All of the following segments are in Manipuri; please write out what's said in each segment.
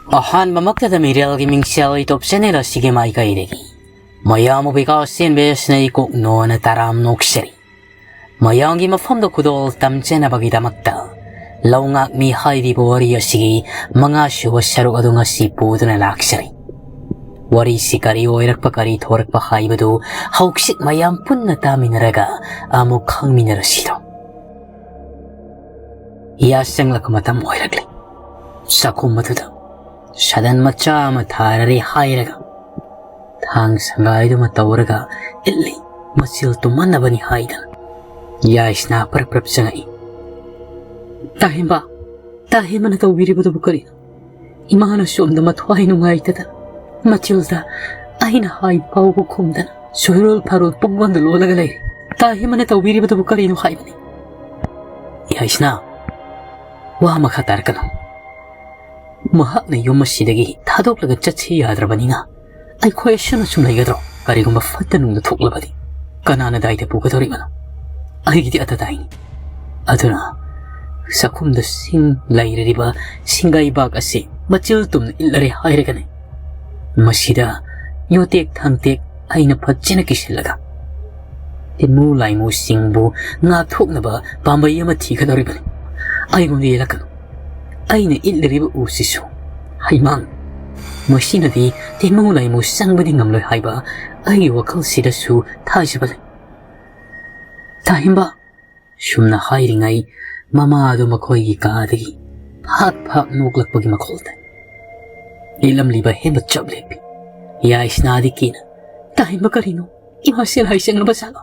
ꯑꯍꯥꯟꯕꯃꯛꯇꯗ ꯃꯤꯔꯦꯜꯒꯤ ꯃꯤꯡꯁꯦꯜ ꯏꯇꯣꯞ ꯑꯁꯤꯒꯤ ꯃꯥꯏꯀꯩꯗꯒꯤ ꯃꯌꯥꯝꯕꯨ ꯕꯤꯀꯥꯁ ꯆꯦꯟꯕꯦꯁꯅ ꯏꯀꯣꯛꯅꯣꯅ ꯇꯔꯥꯝ ꯅꯣꯛꯆꯔꯤ. ꯃꯌꯥꯝꯒꯤ ꯃꯐꯝꯗ ꯈꯨꯗꯣꯜ ꯇꯝꯖꯅꯕꯒꯤꯗꯃꯛꯇ ꯂꯧꯉꯥꯛꯃꯤ ꯍꯥꯏꯔꯤꯕ ꯋꯥꯔꯤ ꯑꯁꯤꯒꯤ 5ꯁꯨꯕ ꯁꯔꯨꯛ ꯑꯗꯨ ꯉꯁꯤ ꯄꯨꯗꯨꯅ ꯂꯥꯛꯆꯔꯤ. ꯋꯥꯔꯤꯁꯤ ꯀꯔꯤ ꯑꯣꯏꯔꯛꯄ ꯀꯔꯤ ꯊꯣꯔꯛꯄ ꯍꯥꯏꯕꯗꯨ ꯍꯧꯖꯤꯛ ꯃꯌꯥꯝ ꯄꯨꯟꯅ ꯇꯥꯃꯤꯟꯅꯔꯒ ꯑꯃꯨꯛ ꯈꯪꯃꯤꯟꯅꯔꯁꯤꯗꯣ. ꯌꯥꯆꯪꯂꯛꯄ ꯃꯇꯝ ꯑꯣꯏꯔꯛꯂꯤ. ꯆꯥꯛꯈꯨꯝ ꯑꯗꯨꯗ ꯁꯗꯟ ꯃꯆꯥ ꯑꯃ ꯊꯥꯔꯔꯦ ꯍꯥꯏꯔꯒ ꯊꯥꯡ ꯁꯪꯒꯥꯏꯗꯨꯃ ꯇꯧꯔꯒ ꯏꯠꯂꯤ ꯃꯆꯤꯜ ꯇꯨꯝꯍꯟꯅꯕꯅꯤ ꯍꯥꯏꯗꯅ ꯌꯥꯏꯁꯅꯥ ꯄꯔꯞ ꯆꯪꯉꯛꯏ. ꯇꯥꯍꯦꯝꯕꯅ ꯇꯧꯕꯤꯔꯤꯕꯗꯨꯕꯨ ꯀꯔꯤꯅꯣ? ꯏꯃꯥꯅ ꯁꯣꯝꯗ ꯃꯊ꯭ꯋꯥꯏ ꯅꯨꯡꯉꯥꯏꯇꯗꯅ ꯃꯆꯤꯜꯗ ꯑꯩꯅ ꯍꯥꯏꯕ ꯐꯥꯎꯕ ꯈꯨꯝꯗꯅ ꯁꯣꯏꯔꯣꯜ ꯐꯥꯔꯣꯜ ꯄꯨꯡꯕꯪꯗ ꯂꯣꯜꯂꯒ ꯂꯩꯔꯤ. ꯇꯥꯍꯦꯝꯕꯅ ꯇꯧꯕꯤꯔꯤꯕꯗꯨꯕꯨ ꯀꯔꯤꯅꯣ ꯍꯥꯏꯕꯅꯤ. ꯌꯥꯏꯁꯅꯥ, ꯋꯥ ꯃꯈꯥ ꯇꯥꯔꯛꯀꯅꯨ. ꯃꯍꯥꯛꯅ ꯌꯨꯝ ꯑꯁꯤꯗꯒꯤ ꯊꯥꯗꯣꯛꯂꯒ ꯆꯠꯁꯤ ꯌꯥꯗ꯭ꯔꯕꯅꯤꯅ ꯑꯩꯈꯣꯏ ꯑꯁꯨꯝꯅ ꯁꯨꯝ ꯂꯩꯒꯗ꯭ꯔꯣ? ꯀꯔꯤꯒꯨꯝꯕ ꯐꯠꯇ ꯅꯨꯡꯗ ꯊꯣꯛꯂꯕꯗꯤ ꯀꯅꯥꯅ ꯗꯥꯏꯇ ꯄꯨꯒꯗꯧꯔꯤꯕꯅꯣ? ꯑꯩꯒꯤꯗꯤ ꯑꯇꯗꯥꯏꯅꯤ. ꯑꯗꯨꯅ ꯆꯥꯛꯈꯨꯝꯗ ꯂꯩꯔꯤꯕ ꯁꯤꯡꯒꯩꯕꯥꯛ ꯑꯁꯤ ꯃꯆꯤꯜ ꯇꯨꯝꯅ ꯏꯠꯂꯔꯦ ꯍꯥꯏꯔꯒꯅꯤ. ꯃꯁꯤꯗ ꯌꯣꯇꯦꯛ ꯊꯥꯡꯇꯦꯛ ꯑꯩꯅ ꯐꯖꯅ ꯀꯤꯁꯤꯜꯂꯒ ꯇꯤꯟꯃꯨ ꯂꯥꯏꯃꯨꯁꯤꯡꯕꯨ ꯉꯥꯛꯊꯣꯛꯅꯕ ꯄꯥꯝꯕꯩ ꯑꯃ ꯊꯤꯒꯗꯧꯔꯤꯕꯅꯤ. ꯑꯩꯉꯣꯟꯗ ꯌꯦꯜꯂꯛꯀꯅꯨ. ꯑꯩꯅ ꯏꯠꯂꯤꯕ ꯎꯁꯤꯁꯨ ꯍꯩꯃꯥꯡ. ꯃꯁꯤꯅꯗꯤ ꯇꯤꯟꯃꯨ ꯂꯥꯏꯃꯨ ꯆꯪꯕꯗꯤ ꯉꯝꯂꯣꯏ ꯍꯥꯏꯕ ꯑꯩꯒꯤ ꯋꯥꯈꯜꯁꯤꯗꯁꯨ ꯊꯥꯖꯕ ꯂꯩ. ꯇꯥꯍꯦꯝꯕ, ꯁꯨꯝꯅ ꯍꯥꯏꯔꯤꯉꯩ ꯃꯃꯥꯗꯨ ꯃꯈꯣꯏꯒꯤ ꯀꯥꯗꯒꯤ ꯐꯥꯛ ꯅꯣꯛꯂꯛꯄꯒꯤ ꯃꯈꯣꯜ ꯇꯥꯏ. ꯏꯠꯂꯝꯂꯤꯕ ꯍꯦꯝꯕ ꯆꯞ ꯂꯦꯞꯄꯤ. ꯌꯥꯏꯁꯅꯥꯗꯤ ꯀꯤꯅ, ꯇꯥꯍꯦꯝꯕ ꯀꯔꯤꯅꯣ? ꯏꯃꯥ ꯁꯦꯜ ꯍꯥꯏꯆꯪꯂꯕ ꯖꯥꯠꯂꯣ?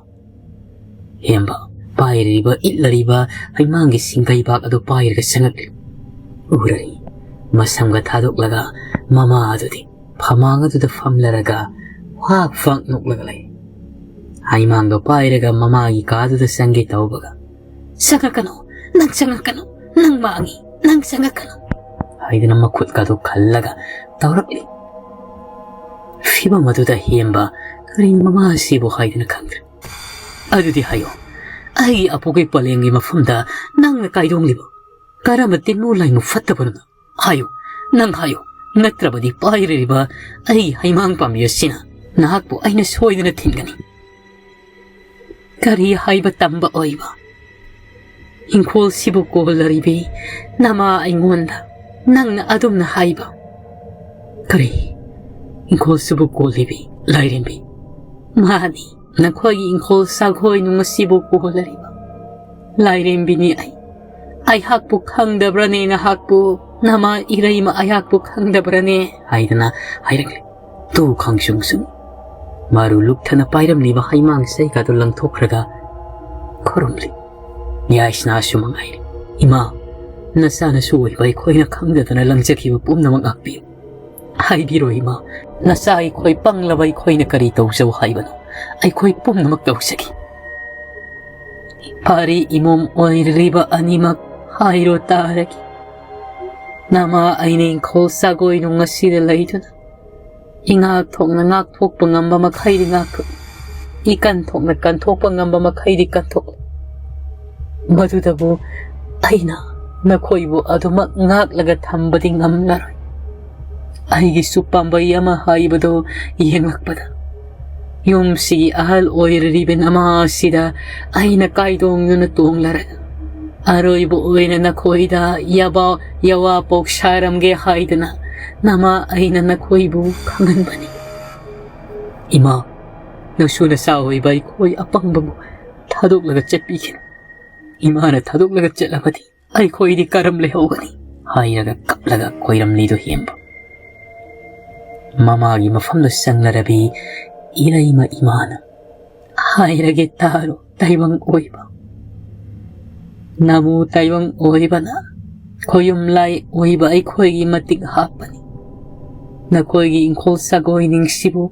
ꯍꯦꯝꯕ ꯄꯥꯏꯔꯤꯕ ꯏꯠꯂꯔꯤꯕ ꯍꯩꯃꯥꯡꯒꯤ ꯁꯤꯡꯒꯩꯕꯥꯛ ꯑꯗꯨ ꯄꯥꯏꯔꯒ ꯆꯪꯉꯛꯂꯤ. ꯎꯔꯔꯤ ꯃꯁꯝꯒ ꯊꯥꯗꯣꯛꯂꯒ ꯃꯃꯥ ꯑꯗꯨꯗꯤ ꯐꯃꯥꯡ ꯑꯗꯨꯗ ꯐꯝꯂꯔꯒ ꯐꯥꯛ ꯅꯣꯛꯂꯒ ꯂꯩ. ꯍꯩꯃꯥꯡꯗꯣ ꯄꯥꯏꯔꯒ ꯃꯃꯥꯒꯤ ꯀꯥꯗꯨꯗ ꯆꯪꯒꯦ ꯇꯧꯕꯒ "ꯆꯪꯉꯛꯀꯅꯨ, ꯅꯪ ꯆꯪꯉꯛꯀꯅꯨ, ꯅꯪ ꯃꯥꯡꯉꯤ, ꯅꯪ ꯆꯪꯉꯛꯀꯅꯨ" ꯍꯥꯏꯗꯅ ꯃꯈꯨꯠꯀꯗꯨ ꯈꯜꯂꯒ ꯇꯧꯔꯛꯂꯤ. ꯐꯤꯕꯝ ꯑꯗꯨꯗ ꯍꯦꯝꯕ ꯀꯔꯤꯅꯣ ꯃꯃꯥꯁꯤꯕꯨ ꯍꯥꯏꯗꯅ ꯈꯪꯗ꯭ꯔꯦ. ꯑꯗꯨꯗꯤ ꯍꯥꯏꯌꯣ, ꯑꯩꯒꯤ ꯑꯄꯣꯛꯀꯤ ꯄꯂꯦꯝꯒꯤ ꯃꯐꯝꯗ ꯅꯪꯅ ꯀꯥꯏꯗꯣꯡꯂꯤꯕ ꯀꯔꯝꯕ ꯇꯤꯟꯃꯨ ꯂꯥꯏꯃꯨ ꯐꯠꯇꯕꯅꯣ? ꯍꯥꯏꯌꯨ, ꯅꯪ ꯍꯥꯏꯌꯨ. ꯅꯠꯇ꯭ꯔꯕꯗꯤ ꯄꯥꯏꯔꯤꯕ ꯑꯩꯒꯤ ꯍꯩꯃꯥꯡ ꯄꯥꯝꯕꯤ ꯑꯁꯤꯅ ꯅꯍꯥꯛꯄꯨ ꯑꯩꯅ ꯁꯣꯏꯗꯅ ꯊꯤꯟꯒꯅꯤ. ꯀꯔꯤ ꯍꯥꯏꯕ ꯇꯝꯕ ꯑꯣꯏꯕ? ꯏꯪꯈꯣꯜꯁꯤꯕꯨ ꯀꯣꯜꯂꯔꯤꯕꯤ ꯅꯃꯥ ꯑꯩꯉꯣꯟꯗ ꯅꯪꯅ ꯑꯗꯨꯝꯅ ꯍꯥꯏꯕ. ꯀꯔꯤ? ꯏꯪꯈꯣꯜꯁꯤꯕꯨ ꯀꯣꯜꯂꯤꯕꯤ ꯂꯥꯏꯔꯦꯝꯕꯤ? ꯃꯥꯅꯤ, ꯅꯈꯣꯏꯒꯤ ꯏꯪꯈꯣꯜ ꯁꯥꯈꯣꯏ ꯅꯨꯡ ꯑꯁꯤꯕꯨ ꯀꯣꯜꯂꯔꯤꯕ ꯂꯥꯏꯔꯦꯝꯕꯤꯅꯤ ꯑꯩ. ꯑꯩꯍꯥꯛꯄꯨ ꯈꯪꯗꯕ꯭ꯔꯅꯦ ꯅꯍꯥꯛꯄꯨ? ꯅꯃꯥ ꯏꯔꯩꯃ ꯑꯩꯍꯥꯛꯄꯨ ꯈꯪꯗꯕ꯭ꯔꯅꯦ? ꯍꯥꯏꯗꯅ ꯍꯥꯏꯔꯛꯂꯤ. ꯇꯨ ꯈꯪꯁꯨꯡꯁꯨꯡ ꯃꯔꯨ ꯂꯨꯞꯊꯅ ꯄꯥꯏꯔꯝꯂꯤꯕ ꯍꯩꯃꯥꯡ ꯆꯩꯒꯗꯨ ꯂꯪꯊꯣꯛꯈ꯭ꯔꯒ ꯈꯨꯔꯨꯝꯂꯤ. ꯌꯥꯏꯁꯅꯥꯁꯨ ꯃꯉꯥꯏꯔꯦ. ꯏꯃꯥ, ꯅꯆꯥꯅꯁꯨ ꯑꯣꯏꯕ ꯑꯩꯈꯣꯏꯅ ꯈꯪꯗꯗꯅ ꯂꯪꯖꯈꯤꯕ ꯄꯨꯝꯅꯃꯛ ꯉꯥꯛꯄꯤꯌꯨ. ꯍꯥꯏꯕꯤꯔꯣ ꯏꯃꯥ, ꯅꯆꯥ ꯑꯩꯈꯣꯏ ꯄꯪꯂꯕ ꯑꯩꯈꯣꯏꯅ ꯀꯔꯤ ꯇꯧꯖꯧ ꯍꯥꯏꯕꯅꯣ? ꯑꯩꯈꯣꯏ ꯄꯨꯝꯅꯃꯛ ꯇꯧꯖꯈꯤ. ꯐꯔꯤ ꯏꯃꯣꯝ ꯑꯣꯏꯔꯤꯕ ꯑꯅꯤꯃꯛ ꯍꯥꯏꯔꯣ ꯇꯥꯔꯒꯦ. ꯅꯃꯥ ꯑꯩꯅ ꯏꯪꯈꯣꯜ ꯁꯥꯒꯣꯏ ꯅꯨꯡ ꯑꯁꯤꯗ ꯂꯩꯗꯨꯅ ꯏꯉꯥꯛ ꯊꯣꯛꯅ ꯉꯥꯛꯊꯣꯛꯄ ꯉꯝꯕ ꯃꯈꯩꯗꯤ ꯉꯥꯛꯊꯣꯛꯏ, ꯏꯀꯟ ꯊꯣꯛꯅ ꯀꯟꯊꯣꯛꯄ ꯉꯝꯕ ꯃꯈꯩꯗꯤ ꯀꯟꯊꯣꯛꯏ. ꯃꯗꯨꯗꯕꯨ ꯑꯩꯅ ꯅꯈꯣꯏꯕꯨ ꯑꯗꯨꯃꯛ ꯉꯥꯛꯂꯒ ꯊꯝꯕꯗꯤ ꯉꯝꯂꯔꯣꯏ. ꯑꯩꯒꯤꯁꯨ ꯄꯥꯝꯕꯩ ꯑꯃ ꯍꯥꯏꯕꯗꯣ ꯌꯦꯡꯂꯛꯄꯗ ꯌꯨꯝꯁꯤꯒꯤ ꯑꯍꯜ ꯑꯣꯏꯔꯤꯕ ꯅꯃꯥ ꯑꯁꯤꯗ ꯑꯩꯅ ꯀꯥꯏꯗꯣꯡꯗꯨꯅ ꯇꯣꯡꯂꯔꯒ ꯑꯔꯣꯏꯕ ꯑꯣꯏꯅ ꯅꯈꯣꯏꯗ ꯌꯋꯥ ꯄꯣꯛꯁꯥꯔꯝꯒꯦ ꯍꯥꯏꯗꯅ ꯅꯃꯥ ꯑꯩꯅ ꯅꯈꯣꯏꯕꯨ ꯈꯪꯍꯟꯕꯅꯤ. ꯏꯃꯥ, ꯅꯁꯨ ꯅꯆꯥ ꯑꯣꯏꯕ ꯑꯩꯈꯣꯏ ꯑꯄꯪꯕꯕꯨ ꯊꯥꯗꯣꯛꯂꯒ ꯆꯠꯄꯤꯈꯤꯅꯨ. ꯏꯃꯥꯅ ꯊꯥꯗꯣꯛꯂꯒ ꯆꯠꯂꯕꯗꯤ ꯑꯩꯈꯣꯏꯗꯤ ꯀꯔꯝ ꯂꯩꯍꯧꯒꯅꯤ? ꯍꯥꯏꯔꯒ ꯀꯞꯂꯒ ꯈꯣꯏꯔꯝꯂꯤꯗꯨ ꯍꯦꯝꯕ. ꯃꯃꯥꯒꯤ ꯃꯐꯝꯗ ꯆꯪꯂꯔꯕꯤ ꯏꯔꯩꯃ ꯏꯃꯥꯅ ꯍꯥꯏꯔꯒꯦ ꯇꯥꯔꯣ ꯇꯥꯏꯕꯪ ꯑꯣꯏꯕ. ꯅꯃꯨ ꯇꯥꯏꯕꯪ ꯑꯣꯏꯕꯅ ꯈꯣꯌꯨꯝꯂꯥꯏ ꯑꯣꯏꯕ ꯑꯩꯈꯣꯏꯒꯤ ꯃꯇꯤꯛ ꯍꯥꯞꯄꯅꯤ. ꯅꯈꯣꯏꯒꯤ ꯏꯪꯈꯣꯜ ꯁꯥꯒꯣꯏꯅꯤꯡꯁꯤꯕꯨ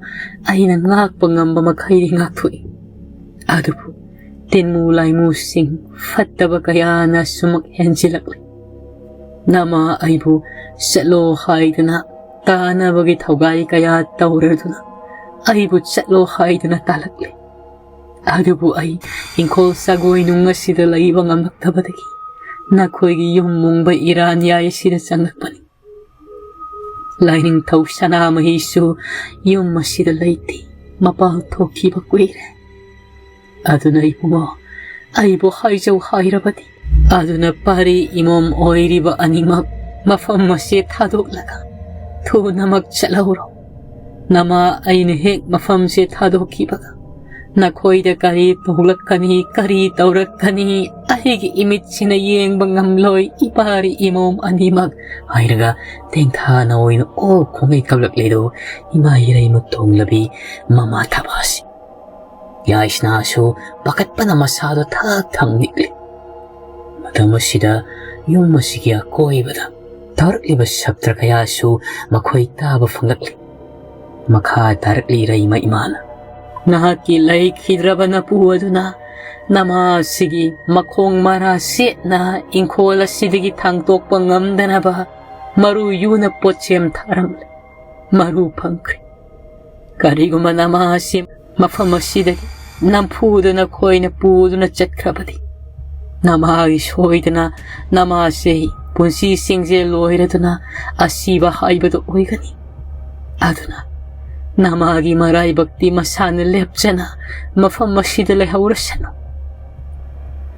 ꯑꯩꯅ ꯉꯥꯛꯄ ꯉꯝꯕ ꯃꯈꯩꯗꯤ ꯉꯥꯛꯊꯣꯛꯏ. ꯑꯗꯨꯕꯨ ꯇꯤꯟꯃꯨ ꯂꯥꯏꯃꯨꯁꯤꯡ ꯐꯠꯇꯕ ꯀꯌꯥꯅ ꯁꯨꯃꯛ ꯍꯦꯟꯖꯤꯜꯂꯛꯂꯤ. ꯅꯃꯥ ꯑꯩꯕꯨ ꯆꯠꯂꯣ ꯍꯥꯏꯗꯅ ꯇꯥꯅꯕꯒꯤ ꯊꯧꯒꯥꯏ ꯀꯌꯥ ꯇꯧꯔꯗꯨꯅ ꯑꯩꯕꯨ ꯆꯠꯂꯣ ꯍꯥꯏꯗꯅ ꯇꯥꯜꯂꯛꯂꯤ. ꯑꯗꯨꯕꯨ ꯑꯩ ꯏꯪꯈꯣꯜ ꯁꯥꯒꯣꯏ ꯅꯨꯡ ꯑꯁꯤꯗ ꯂꯩꯕ ꯉꯝꯂꯛꯇꯕꯗꯒꯤ ꯅꯈꯣꯏꯒꯤ ꯌꯨꯝ ꯃꯨꯡꯕ ꯏꯔꯥꯟ ꯌꯥꯏ ꯑꯁꯤꯗ ꯆꯪꯂꯛꯄꯅꯤ. Laining thau sana mahisu yung masida laiti mapal thokiba kuire. Aduna ibumo aibo haijaw hairabadi. Aduna pari imom oiriba animak mafam masi thadoglaga thu namak chalawro. Nama aina hek mafam se thadokibaga. Nakoida kari tuhlakkani kari taurakani ahigi imitsina yengbang ngamloy ipari imom animag hairaga tengtha na oin o kungay kablakledo imahiray mo tonglabi mama tabasi yais na aso bakit pa na masado tagtang nikli madama sida yung masigi ako ibada tarakli ba sabtra kaya aso makoy taba fanglakli makha tarakli ray maimana Nahakilay kidraba na puwado na nama sige makong marasi na ingkola sidigi tangtok pangamda na ba maruyo na potsem tarang maru pangkri karigo manamasim mafamasidagi nampudo na koy na pudo na chatkrabadi namahis hoyda na namasay punsi singze loyra na asiba haibado oygani aduna Namagi maray bakti masana lepjana mafam masida lehawrasano.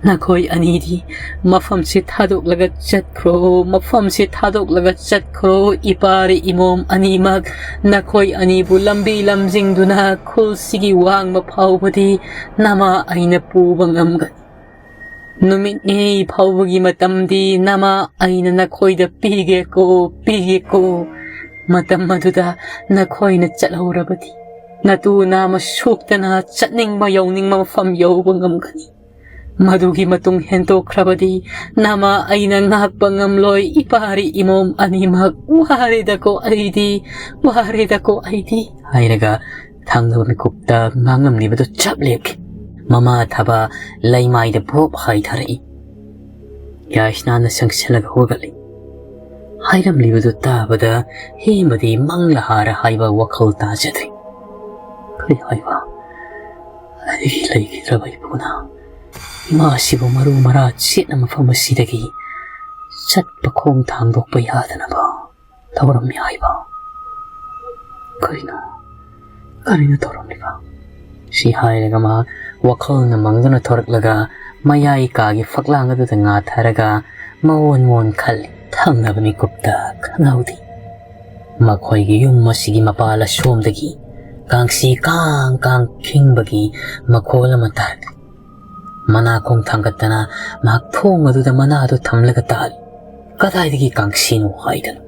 Nakoy anidi mafam si thadok lagat chatkro mafam si thadok lagat chatkro ipari imom animag nakoy anibu lambi lamjing duna kul sigi wang mapawbadi nama ay napubang amgan. Numit ngay pawbagi matamdi nama ay na nakoy da pige ko Matam maduda na koy na chalawrabadi. Natu na masyukta na chatning mayawning mafam yawbang amgani. Madugi matong hento krabadi nama ay nangakbang amloy ipari imom animag warid ako aydi. Hayraga tangdaw mi kupta ngangam ni bato chablek. Mama taba laymay da bob haytaray. Yais na nasang silag hugali. Hayram libado tabada himadi manglahara hayba wakal tajadri. Kay hayba ay kidrabay po na. Imasibo maru maratsit na mafamasidagi. Sat pakong tangdok bayada na ba? Tawaram ni hayba. Kay na tawaram ni ba? Si hayraga ma wakal na mangdo na toraklaga mayay kagi faklang ito nga taraga mawon kali. Tangna ba mi kupta kanawdi. Makoy yung masigi mapala syomdagi. Kang si kang king bagi makola matarag. Manakong tangkat na magtong maduda manado tamlagatal. Katay digi kang sino kaidan.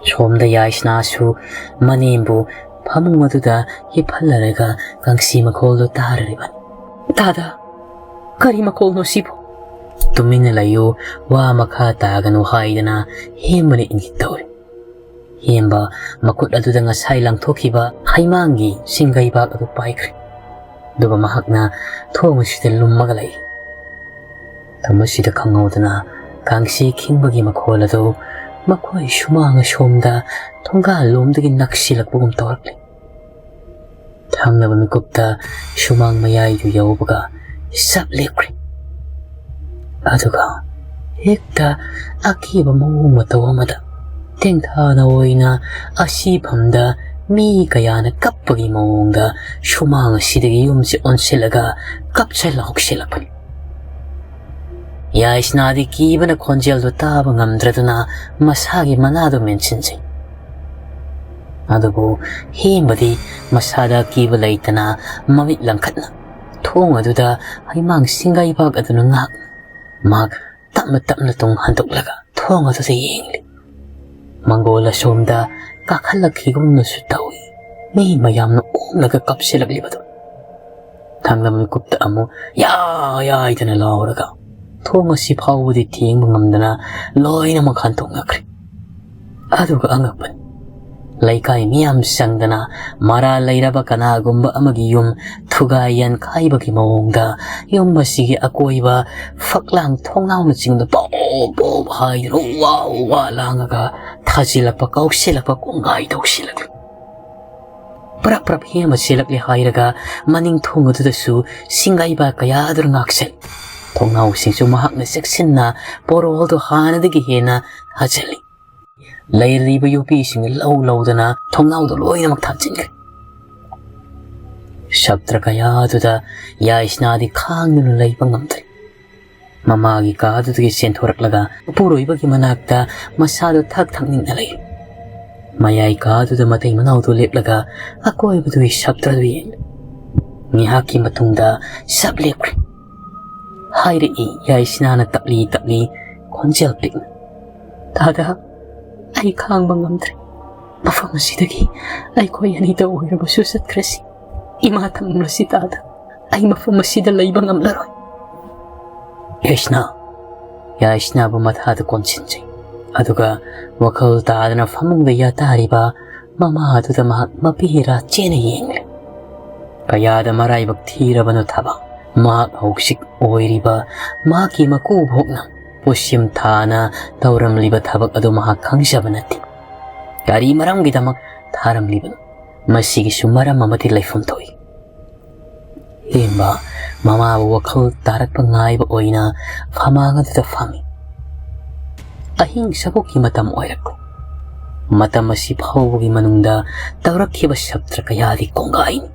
Syomda yais na aso manimbo pamong maduda hipalaraga kang si makolo tarariban. Tada, kari makolo sibo. Tuming nalayo wa makatagan o hayda na himali ingitaw. Himba makut adu da nga saylang toki ba haymangi singgay ba adu paikri. Duba mahak na tuwa masida lumagalay. Tamasida kangaw da na kangsi kingbagi makola do makoy shumanga shomda tongga lomdagin naksilak bugum tawarkli. Tang na bamikupta shumang mayay yu yawabaga isaplikri. Aduga, hekta akiba mo matawamada. Tengta na oy na asipamda mi kaya na kapagi maungda shumanga sidagi yumsi onsilaga kapsala hoksilapani. Yais na di kiba na konjel do taba ngamdrado na masagi manado mensinsing. Adugo, himbadi masada kiba layta na mamit langkat na. Tunga duda ay mang singgay bag ado na ngak. Mag tap na tong hantok laga thong ato sa yingli. Manggola somda kakalagigong na sutawi. May mayam na nagakap silag libado. Tanglam kupta amo ya ito na laura ka. Thong si pawo di ting mangamda na loy na maghantong ngakri. Ado ka angapan. Laikay miyam siyang dana maralay na ba kanagumba amagiyong tugayan kay bagi maungda yung masigi ako'y ba faklang tongnaw na siyang na bob hay wala nga ka tasila pa kaw sila pa kung ngay daw sila prap hiya masilak li hay raga maning tungo dudasu singay ba kaya adar ngaksel tongnaw sing sumahak na seksin na poro holdo hana digihin na hajali ꯂꯩꯔꯤꯕ ꯌꯣꯄꯤꯁꯤꯡꯅ ꯂꯧ ꯂꯧꯗꯅ ꯊꯣꯡꯅꯥꯎꯗ ꯂꯣꯏꯅꯃꯛ ꯊꯥꯞꯆꯤꯟꯈ꯭ꯔꯦ ꯁꯞꯇ꯭ꯔ ꯀꯌꯥ ꯑꯗꯨꯗ ꯌꯥꯏꯁꯅꯥꯗꯤ ꯈꯥꯡꯗꯨꯅ ꯂꯩꯕ ꯉꯝꯗ꯭ꯔꯦ ꯃꯃꯥꯒꯤ ꯀꯥꯗꯨꯗꯒꯤ ꯆꯦꯟꯊꯣꯔꯛꯂꯒ ꯃꯄꯨꯔꯣꯏꯕꯒꯤ ꯃꯅꯥꯛꯇ ꯃꯁꯥꯗꯨ ꯊꯛꯅꯤꯡꯅ ꯂꯩ ꯃꯌꯥꯏ ꯀꯥꯗꯨꯗ ꯃꯇꯩ ꯃꯅꯥꯎꯗꯨ ꯂꯦꯞꯂꯒ ꯑꯀꯣꯏꯕꯗꯨꯒꯤ ꯁꯞꯇ꯭ꯔꯗꯨ ꯌꯦꯡꯂꯦ ꯉꯥꯏꯍꯥꯛꯀꯤ ꯃꯇꯨꯡꯗ ꯁꯞ ꯂꯦꯞꯈ꯭ꯔꯦ ꯍꯥꯏꯔꯛꯏ ꯌꯥꯏꯁꯅꯥꯅ ꯇꯞꯂꯤ ꯇꯞꯂꯤ ꯈꯣꯟꯖꯦꯜ ꯄꯤꯛꯅ ꯗꯥꯗꯥ ꯑꯩ ꯈꯥꯡꯕ ꯉꯝꯗ꯭ꯔꯦ ꯃꯐꯝ ꯑꯁꯤꯗꯒꯤ ꯑꯩꯈꯣꯏ ꯑꯅꯤꯗ ꯑꯣꯏꯔꯕꯁꯨ ꯆꯠꯈ꯭ꯔꯁꯤ ꯏꯃꯥ ꯊꯝꯂꯁꯤ ꯗꯥꯗꯥ ꯑꯩ ꯃꯐꯝ ꯑꯁꯤꯗ ꯂꯩꯕ ꯉꯝꯂꯔꯣꯏ ꯌꯥꯏꯁꯅꯥꯕꯨ ꯃꯊꯥꯗ ꯀꯣꯟꯁꯤꯟꯖꯩ ꯑꯗꯨꯒ ꯋꯥꯈꯜ ꯇꯥꯗꯅ ꯐꯃꯨꯡꯗ ꯌꯥꯇꯥꯔꯤꯕ ꯃꯃꯥ ꯑꯗꯨꯗ ꯃꯍꯥꯛ ꯃꯄꯤꯔꯥ ꯆꯦꯅ ꯌꯦꯡꯂꯦ ꯀꯌꯥꯗ ꯃꯔꯥꯏꯕꯛ ꯊꯤꯔꯕꯅꯣ ꯊꯕꯛ ꯃꯍꯥꯛ ꯍꯧꯖꯤꯛ ꯑꯣꯏꯔꯤꯕ ꯃꯍꯥꯛꯀꯤ ꯃꯀꯨꯕꯣꯛꯅ ꯄꯨꯁꯤꯝ ꯊꯥꯅ ꯇꯧꯔꯝꯂꯤꯕ ꯊꯕꯛ ꯑꯗꯨ ꯃꯍꯥꯛ ꯈꯪꯖꯕ ꯅꯠꯇꯦ ꯀꯔꯤ ꯃꯔꯝꯒꯤꯗꯃꯛ ꯊꯥꯔꯝꯂꯤꯕꯅꯣ ꯃꯁꯤꯒꯤꯁꯨ ꯃꯔꯝ ꯑꯃꯗꯤ ꯂꯩꯐꯝ ꯊꯣꯛꯏ ꯍꯦꯝꯕ ꯃꯃꯥꯕꯨ ꯋꯥꯈꯜ ꯇꯥꯔꯛꯄ ꯉꯥꯏꯕ ꯑꯣꯏꯅ ꯐꯃꯥꯡ ꯑꯗꯨꯗ ꯐꯝꯃꯤ ꯑꯍꯤꯡ ꯁꯒꯣꯜꯒꯤ ꯃꯇꯝ ꯑꯣꯏꯔꯛꯂꯦ ꯃꯇꯝ ꯑꯁꯤ ꯐꯥꯎꯕꯒꯤ ꯃꯅꯨꯡꯗ ꯇꯧꯔꯛꯈꯤꯕ ꯁꯞꯇ꯭ꯔ ꯀꯌꯥꯗꯤ ꯀꯣꯡꯒꯥꯏꯅꯤ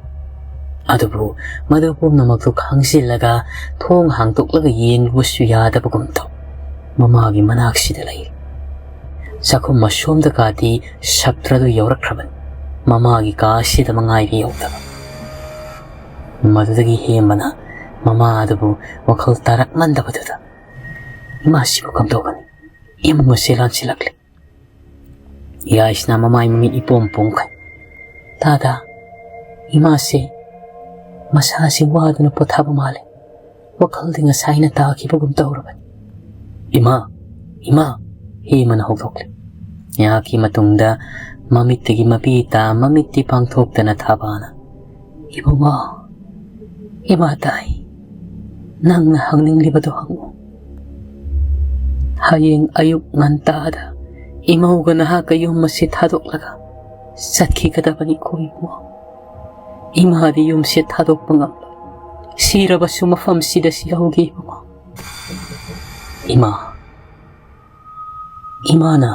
ꯑꯗꯨꯕꯨ ꯃꯗꯨ ꯄꯨꯝꯅꯃꯛꯇꯨ ꯈꯪꯖꯤꯜꯂꯒ ꯊꯣꯡ ꯍꯥꯡꯗꯣꯛꯂꯒ ꯌꯦꯡꯂꯨꯕꯁꯨ ꯌꯥꯗꯕꯒꯨꯝ ꯇꯧ ꯃꯃꯥꯒꯤ ꯃꯅꯥꯛꯁꯤꯗ ꯂꯩ ꯆꯥꯛꯈꯨꯝ ꯑꯁꯣꯝꯗ ꯀꯥꯗꯤ ꯁꯞꯇ꯭ꯔꯗꯨ ꯌꯧꯔꯛꯈ꯭ꯔꯕꯅꯤ ꯃꯃꯥꯒꯤ ꯀꯥꯁꯤꯗ ꯃꯉꯥꯏꯕ ꯌꯧꯗꯕ ꯃꯗꯨꯗꯒꯤ ꯍꯦꯝꯕꯅ ꯃꯃꯥ ꯑꯗꯨꯕꯨ ꯋꯥꯈꯜ ꯇꯥꯔꯛꯃꯟꯗꯕꯗꯨꯗ ꯏꯃꯥꯁꯤꯕꯨ ꯀꯝꯗꯧꯒꯅꯤ ꯏꯃꯨꯡ ꯑꯁꯤ ꯂꯥꯟꯁꯤꯜꯂꯛꯂꯦ ꯌꯥꯏꯁꯅꯥ ꯃꯃꯥꯏ ꯃꯃꯤꯠ ꯏꯄꯣꯝ ꯄꯣꯝꯈꯩ ꯗꯥꯗꯥ ꯏꯃꯥꯁꯦ ꯃꯁꯥꯁꯤ ꯋꯥꯗꯨꯅ ꯄꯣꯊꯥꯕ ꯃꯥꯜꯂꯦ ꯋꯥꯈꯜꯗꯤ ꯉꯁꯥꯏꯅ ꯇꯥꯈꯤꯕꯒꯨꯝ ꯇꯧꯔꯕꯅꯤ ꯏꯃꯥ ꯍꯦꯃꯅ ꯍꯧꯗꯣꯛꯂꯦ ꯉꯥꯏꯍꯥꯛꯀꯤ ꯃꯇꯨꯡꯗ ꯃꯃꯤꯠꯇꯒꯤ ꯃꯄꯤ ꯃꯃꯤꯠꯇꯤ ꯄꯥꯡꯊꯣꯛꯇꯅ ꯊꯥꯕꯥꯅ ꯏꯕꯨꯡꯉꯣ ꯏꯃꯥ ꯇꯥꯏ ꯅꯪꯅ ꯍꯪꯅꯤꯡꯂꯤꯕꯗꯣ ꯍꯪꯉꯨ ꯍꯌꯦꯡ ꯑꯌꯨꯛ ꯉꯟꯇꯥꯗ ꯏꯃꯧꯒ ꯅꯍꯥꯛꯀ ꯌꯨꯝ ꯑꯁꯤ ꯊꯥꯗꯣꯛꯂꯒ ꯆꯠꯈꯤꯒꯗꯕꯅꯤꯀꯣ ꯏꯕꯨꯡꯉꯣ ꯏꯃꯥꯗꯤ ꯌꯨꯝꯁꯦ ꯊꯥꯗꯣꯛꯄ ꯉꯝꯂꯣꯏ ꯁꯤꯔꯕꯁꯨ ꯃꯐꯝꯁꯤꯗ ꯁꯤꯍꯧꯒꯦ ꯏꯕꯨꯡꯉꯣ ꯏꯃꯥꯅ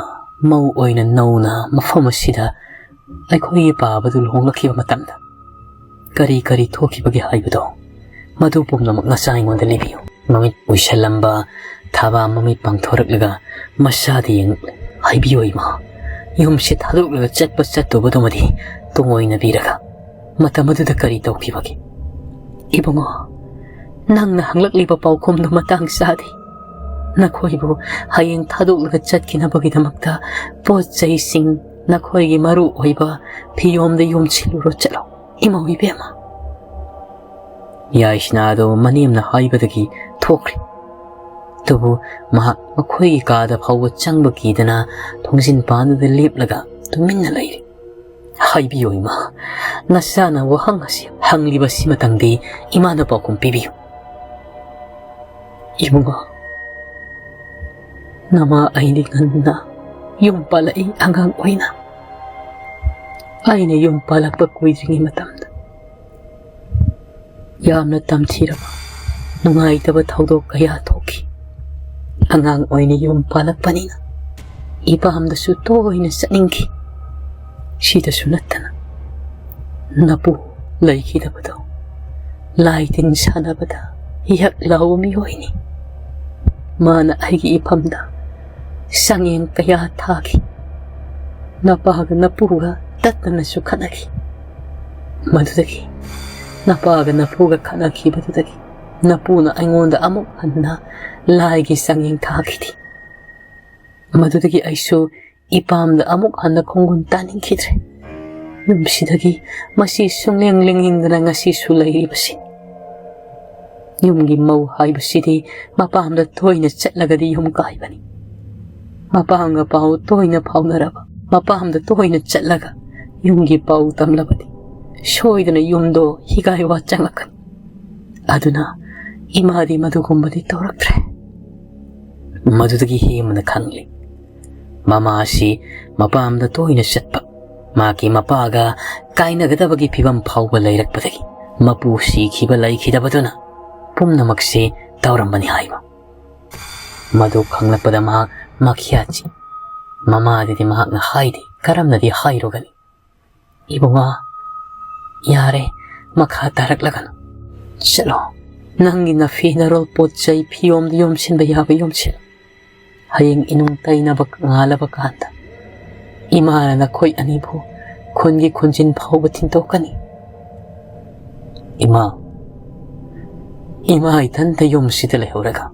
ꯃꯧ ꯑꯣꯏꯅ ꯅꯧꯅ ꯃꯐꯝ ꯑꯁꯤꯗ ꯑꯩꯈꯣꯏꯒꯤ ꯄꯥꯕꯗꯨ ꯂꯨꯍꯣꯡꯂꯛꯈꯤꯕ ꯃꯇꯝꯗ ꯀꯔꯤ ꯀꯔꯤ ꯊꯣꯛꯈꯤꯕꯒꯦ ꯍꯥꯏꯕꯗꯣ ꯃꯗꯨ ꯄꯨꯝꯅꯃꯛ ꯅꯆꯥ ꯑꯩꯉꯣꯟꯗ ꯂꯤꯕꯤꯌꯨ ꯃꯃꯤꯠ ꯎꯏꯁꯜꯂꯝꯕ ꯊꯥꯕꯥ ꯃꯃꯤꯠ ꯄꯥꯡꯊꯣꯔꯛꯂꯒ ꯃꯁꯥꯗ ꯌꯦꯡꯂꯛꯂꯦ ꯍꯥꯏꯕꯤꯌꯨ ꯏꯃꯥ ꯌꯨꯝꯁꯦ ꯊꯥꯗꯣꯛꯂꯒ ꯆꯠꯄꯗꯨꯃꯗꯤ ꯇꯨꯡꯑꯣꯏꯅꯕꯤꯔꯒ ꯃꯇꯝ ꯑꯗꯨꯗ ꯀꯔꯤ ꯇꯧꯈꯤꯕꯒꯦ ꯏꯕꯨꯡꯉꯣ ꯅꯪꯅ ꯍꯪꯂꯛꯂꯤꯕ ꯄꯥꯎꯈꯨꯝꯗꯨ ꯃꯇꯥꯡ ꯆꯥꯗꯦ ꯅꯈꯣꯏꯕꯨ ꯍꯌꯦꯡ ꯊꯥꯗꯣꯛꯂꯒ ꯆꯠꯈꯤꯅꯕꯒꯤꯗꯃꯛꯇ ꯄꯣꯠ ꯆꯩꯁꯤꯡ ꯅꯈꯣꯏꯒꯤ ꯃꯔꯨ ꯑꯣꯏꯕ ꯐꯤꯌꯣꯝꯗ ꯌꯣꯝꯁꯤꯜꯂꯨꯔꯣ ꯆꯠꯂꯣ ꯏꯃꯧ ꯏꯕꯦꯝꯃ ꯌꯥꯏꯁꯅꯥꯗꯣ ꯃꯅꯦꯝꯅ ꯍꯥꯏꯕꯗꯒꯤ ꯊꯣꯛꯈ꯭ꯔꯦ ꯑꯗꯨꯕꯨ ꯃꯍꯥꯛ ꯃꯈꯣꯏꯒꯤ ꯀꯥꯗ ꯐꯥꯎꯕ ꯆꯪꯕ ꯀꯤꯗꯅ ꯊꯣꯡꯖꯤꯟ ꯄꯥꯟꯗꯨꯗ ꯂꯦꯞꯂꯒ ꯇꯨꯃꯤꯟꯅ ꯂꯩꯔꯦ ꯍꯥꯏꯕꯤꯌꯨ ꯏꯃꯥ ꯅꯆꯥꯅ ꯋꯥꯍꯪ ꯑꯁꯤ ꯍꯪꯂꯤꯕꯁꯤꯃꯇꯪꯗꯤ ꯏꯃꯥꯅ ꯄꯥꯎꯈꯨꯝ ꯄꯤꯕꯤꯌꯨ ꯏꯕꯨꯡꯉꯣ ꯅꯃꯥ ꯑꯩꯗꯤ ꯉꯟꯅ ꯌꯨꯝ ꯄꯥꯜꯂꯛꯏ ꯑꯉꯥꯡ ꯑꯣꯏꯅ ꯑꯩꯅ ꯌꯨꯝ ꯄꯥꯜꯂꯛꯄ ꯀꯨꯏꯗ꯭ꯔꯤꯉꯩ ꯃꯇꯝꯗ ꯌꯥꯝꯅ ꯇꯝꯊꯤꯔꯕ ꯅꯨꯡꯉꯥꯏꯇꯕ ꯊꯧꯗꯣꯛ ꯀꯌꯥ ꯊꯣꯛꯈꯤ ꯑꯉꯥꯡ ꯑꯣꯏꯅ ꯌꯨꯝ ꯄꯥꯜꯂꯛꯄꯅꯤꯅ ꯏꯄꯥꯝꯗꯁꯨ ꯇꯣꯏꯅ ꯆꯠꯅꯤꯡꯈꯤ ꯁꯤꯗꯁꯨ ꯅꯠꯇꯅ ꯅꯄꯨ ꯂꯩꯈꯤꯗꯕꯗꯣ ꯂꯥꯏ ꯇꯤꯟ ꯁꯥꯟꯅꯕꯗ ꯌꯛ ꯂꯥꯎꯕ ꯃꯤꯑꯣꯏꯅꯤ ꯃꯥꯅ ꯑꯩꯒꯤ ꯏꯐꯝꯗ ꯆꯥꯡꯌꯦꯡ ꯀꯌꯥ ꯊꯥꯈꯤ ꯅꯄꯥꯒ ꯅꯄꯨꯒ ꯇꯠꯇꯅꯁꯨ ꯈꯠꯅꯈꯤ ꯃꯗꯨꯗꯒꯤ ꯅꯄꯥꯒ ꯅꯄꯨꯒ ꯈꯠꯅꯈꯤꯕꯗꯨꯗꯒꯤ ꯅꯄꯨꯅ ꯑꯩꯉꯣꯟꯗ ꯑꯃꯨꯛ ꯍꯟꯅ ꯂꯥꯏꯒꯤ ꯆꯥꯡꯌꯦꯡ ꯊꯥꯈꯤꯗꯦ ꯃꯗꯨꯗꯒꯤ ꯑꯩꯁꯨ ꯏꯄꯥꯝꯗ ꯑꯃꯨꯛ ꯍꯟꯅ ꯈꯣꯡꯒꯨꯟ ꯇꯥꯅꯤꯡꯈꯤꯗ꯭ꯔꯦ ꯌꯨꯝꯁꯤꯗꯒꯤ ꯃꯁꯤ ꯁꯨꯡꯂꯦꯡ ꯂꯦꯡꯅꯤꯡꯗꯅ ꯉꯁꯤꯁꯨ ꯂꯩꯔꯤꯕꯁꯤꯅꯤ ꯌꯨꯝꯒꯤ ꯃꯧ ꯍꯥꯏꯕꯁꯤꯗꯤ ꯃꯄꯥꯝꯗ ꯇꯣꯏꯅ ꯆꯠꯂꯒꯗꯤ ꯌꯨꯝ ꯀꯥꯏꯕꯅꯤ ꯃꯄꯥꯝꯒ ꯄꯥꯎ ꯇꯣꯏꯅ ꯐꯥꯎꯅꯔꯕ ꯃꯄꯥꯝꯗ ꯇꯣꯏꯅ ꯆꯠꯂꯒ ꯌꯨꯝꯒꯤ ꯄꯥꯎ ꯇꯝꯂꯕꯗꯤ ꯁꯣꯏꯗꯅ ꯌꯨꯝꯗꯣ ꯍꯤꯒꯥꯏꯋꯥ ꯆꯪꯂꯛꯀꯅꯤ ꯑꯗꯨꯅ ꯏꯃꯥꯗꯤ ꯃꯗꯨꯒꯨꯝꯕꯗꯤ ꯇꯧꯔꯛꯇ꯭ꯔꯦ ꯃꯗꯨꯗꯒꯤ ꯍꯦꯃꯅ ꯈꯪꯂꯦ ꯃꯃꯥ ꯑꯁꯤ ꯃꯄꯥꯝꯗ ꯇꯣꯏꯅ ꯆꯠꯄ ꯃꯥꯒꯤ ꯃꯄꯥꯒ ꯀꯥꯏꯅꯒꯗꯕꯒꯤ ꯐꯤꯕꯝ ꯐꯥꯎꯕ ꯂꯩꯔꯛꯄꯗꯒꯤ ꯃꯄꯨ ꯁꯤꯈꯤꯕ ꯂꯩꯈꯤꯗꯕꯗꯨꯅ ꯄꯨꯝꯅꯃꯛꯁꯤ ꯇꯧꯔꯝꯕꯅꯤ ꯍꯥꯏꯕ ꯃꯗꯨ ꯈꯪꯂꯛꯄꯗ ꯃꯍꯥꯛ ꯃꯈꯤꯌꯥ ꯆꯤ ꯃꯃꯥꯗꯗꯤ ꯃꯍꯥꯛꯅ ꯍꯥꯏꯗꯦ, ꯀꯔꯝꯅꯗꯤ ꯍꯥꯏꯔꯨꯒꯅꯤ? ꯏꯕꯨꯡꯉꯣ, ꯌꯥꯔꯦ, ꯃꯈꯥ ꯇꯥꯔꯛꯂꯒꯅꯨ. ꯆꯠꯂꯣ, ꯅꯪꯒꯤ ꯅꯐꯤ ꯅꯔꯣꯜ ꯄꯣꯠ ꯆꯩ ꯐꯤꯌꯣꯝꯗ ꯌꯣꯝꯁꯤꯟꯕ ꯌꯥꯕ ꯌꯣꯝꯁꯤꯜ. ꯍꯌꯦꯡ ꯏꯅꯨꯡ ꯇꯩꯅꯕ ꯉꯥꯜꯂꯕ ꯀꯥꯟꯗ ꯏꯃꯥꯅ ꯅꯈꯣꯏ ꯑꯅꯤꯕꯨ ꯈꯨꯟꯒꯤ ꯈꯨꯟꯖꯤꯟ ꯐꯥꯎꯕ ꯊꯤꯟꯇꯣꯛꯀꯅꯤ. ꯏꯃꯥ ꯏꯊꯟꯇ ꯌꯨꯝꯁꯤꯗ ꯂꯩꯍꯧꯔꯒ